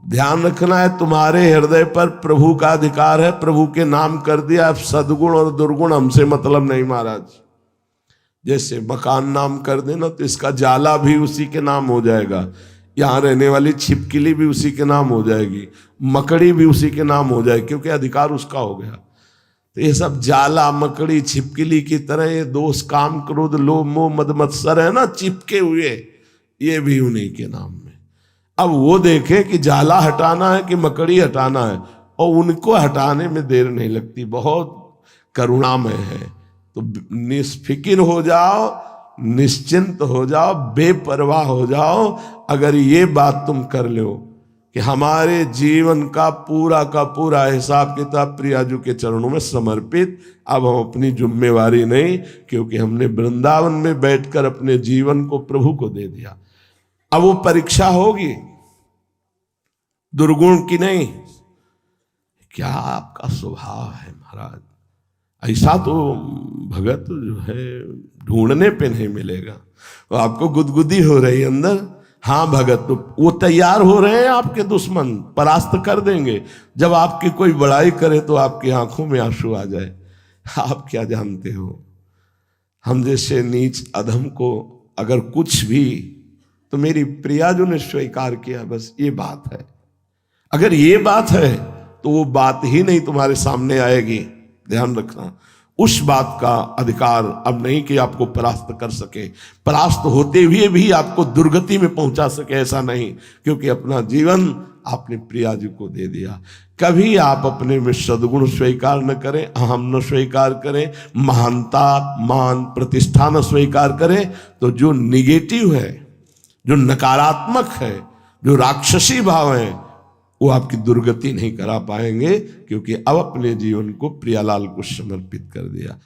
ध्यान रखना है, तुम्हारे हृदय पर प्रभु का अधिकार है, प्रभु के नाम कर दिया। अब सद्गुण और दुर्गुण हमसे मतलब नहीं महाराज। जैसे मकान नाम कर देना तो इसका जाला भी उसी के नाम हो जाएगा, यहां रहने वाली छिपकली भी उसी के नाम हो जाएगी, मकड़ी भी उसी के नाम हो जाएगी, क्योंकि अधिकार उसका हो गया। तो ये सब जाला मकड़ी छिपकली की तरह ये दोष काम क्रोध लोभ मोह मद मत्सर है ना, चिपके हुए, ये भी उन्हीं के नाम में। अब वो देखें कि जाला हटाना है कि मकड़ी हटाना है, और उनको हटाने में देर नहीं लगती, बहुत करुणामय है। तो निष्फिकिर हो जाओ, निश्चिंत हो जाओ, बेपरवाह हो जाओ। अगर ये बात तुम कर लो कि हमारे जीवन का पूरा हिसाब किताब प्रियाजू के चरणों में समर्पित, अब हम अपनी जिम्मेवारी नहीं, क्योंकि हमने वृंदावन में बैठकर अपने जीवन को प्रभु को दे दिया। अब वो परीक्षा होगी, दुर्गुण की नहीं। क्या आपका स्वभाव है महाराज, ऐसा तो भगत जो है ढूंढने पे नहीं मिलेगा। तो आपको गुदगुदी हो रही अंदर, हाँ भगत, तो वो तैयार हो रहे हैं आपके दुश्मन, परास्त कर देंगे। जब आपकी कोई बड़ाई करे तो आपकी आंखों में आंसू आ जाए। आप क्या जानते हो, हम जैसे नीच अधम को अगर कुछ भी, तो मेरी प्रियाजू ने स्वीकार किया, बस ये बात है। अगर ये बात है तो वो बात ही नहीं तुम्हारे सामने आएगी, ध्यान रखना। उस बात का अधिकार अब नहीं कि आपको परास्त कर सके, परास्त होते हुए भी आपको दुर्गति में पहुंचा सके, ऐसा नहीं, क्योंकि अपना जीवन आपने प्रियाजू को दे दिया। कभी आप अपने में सद्गुण स्वीकार न करें, अहम न स्वीकार करें, महानता मान प्रतिष्ठा न स्वीकार करें, तो जो निगेटिव है, जो नकारात्मक है, जो राक्षसी भाव है, वो आपकी दुर्गति नहीं करा पाएंगे, क्योंकि अब अपने जीवन को प्रियालाल को समर्पित कर दिया।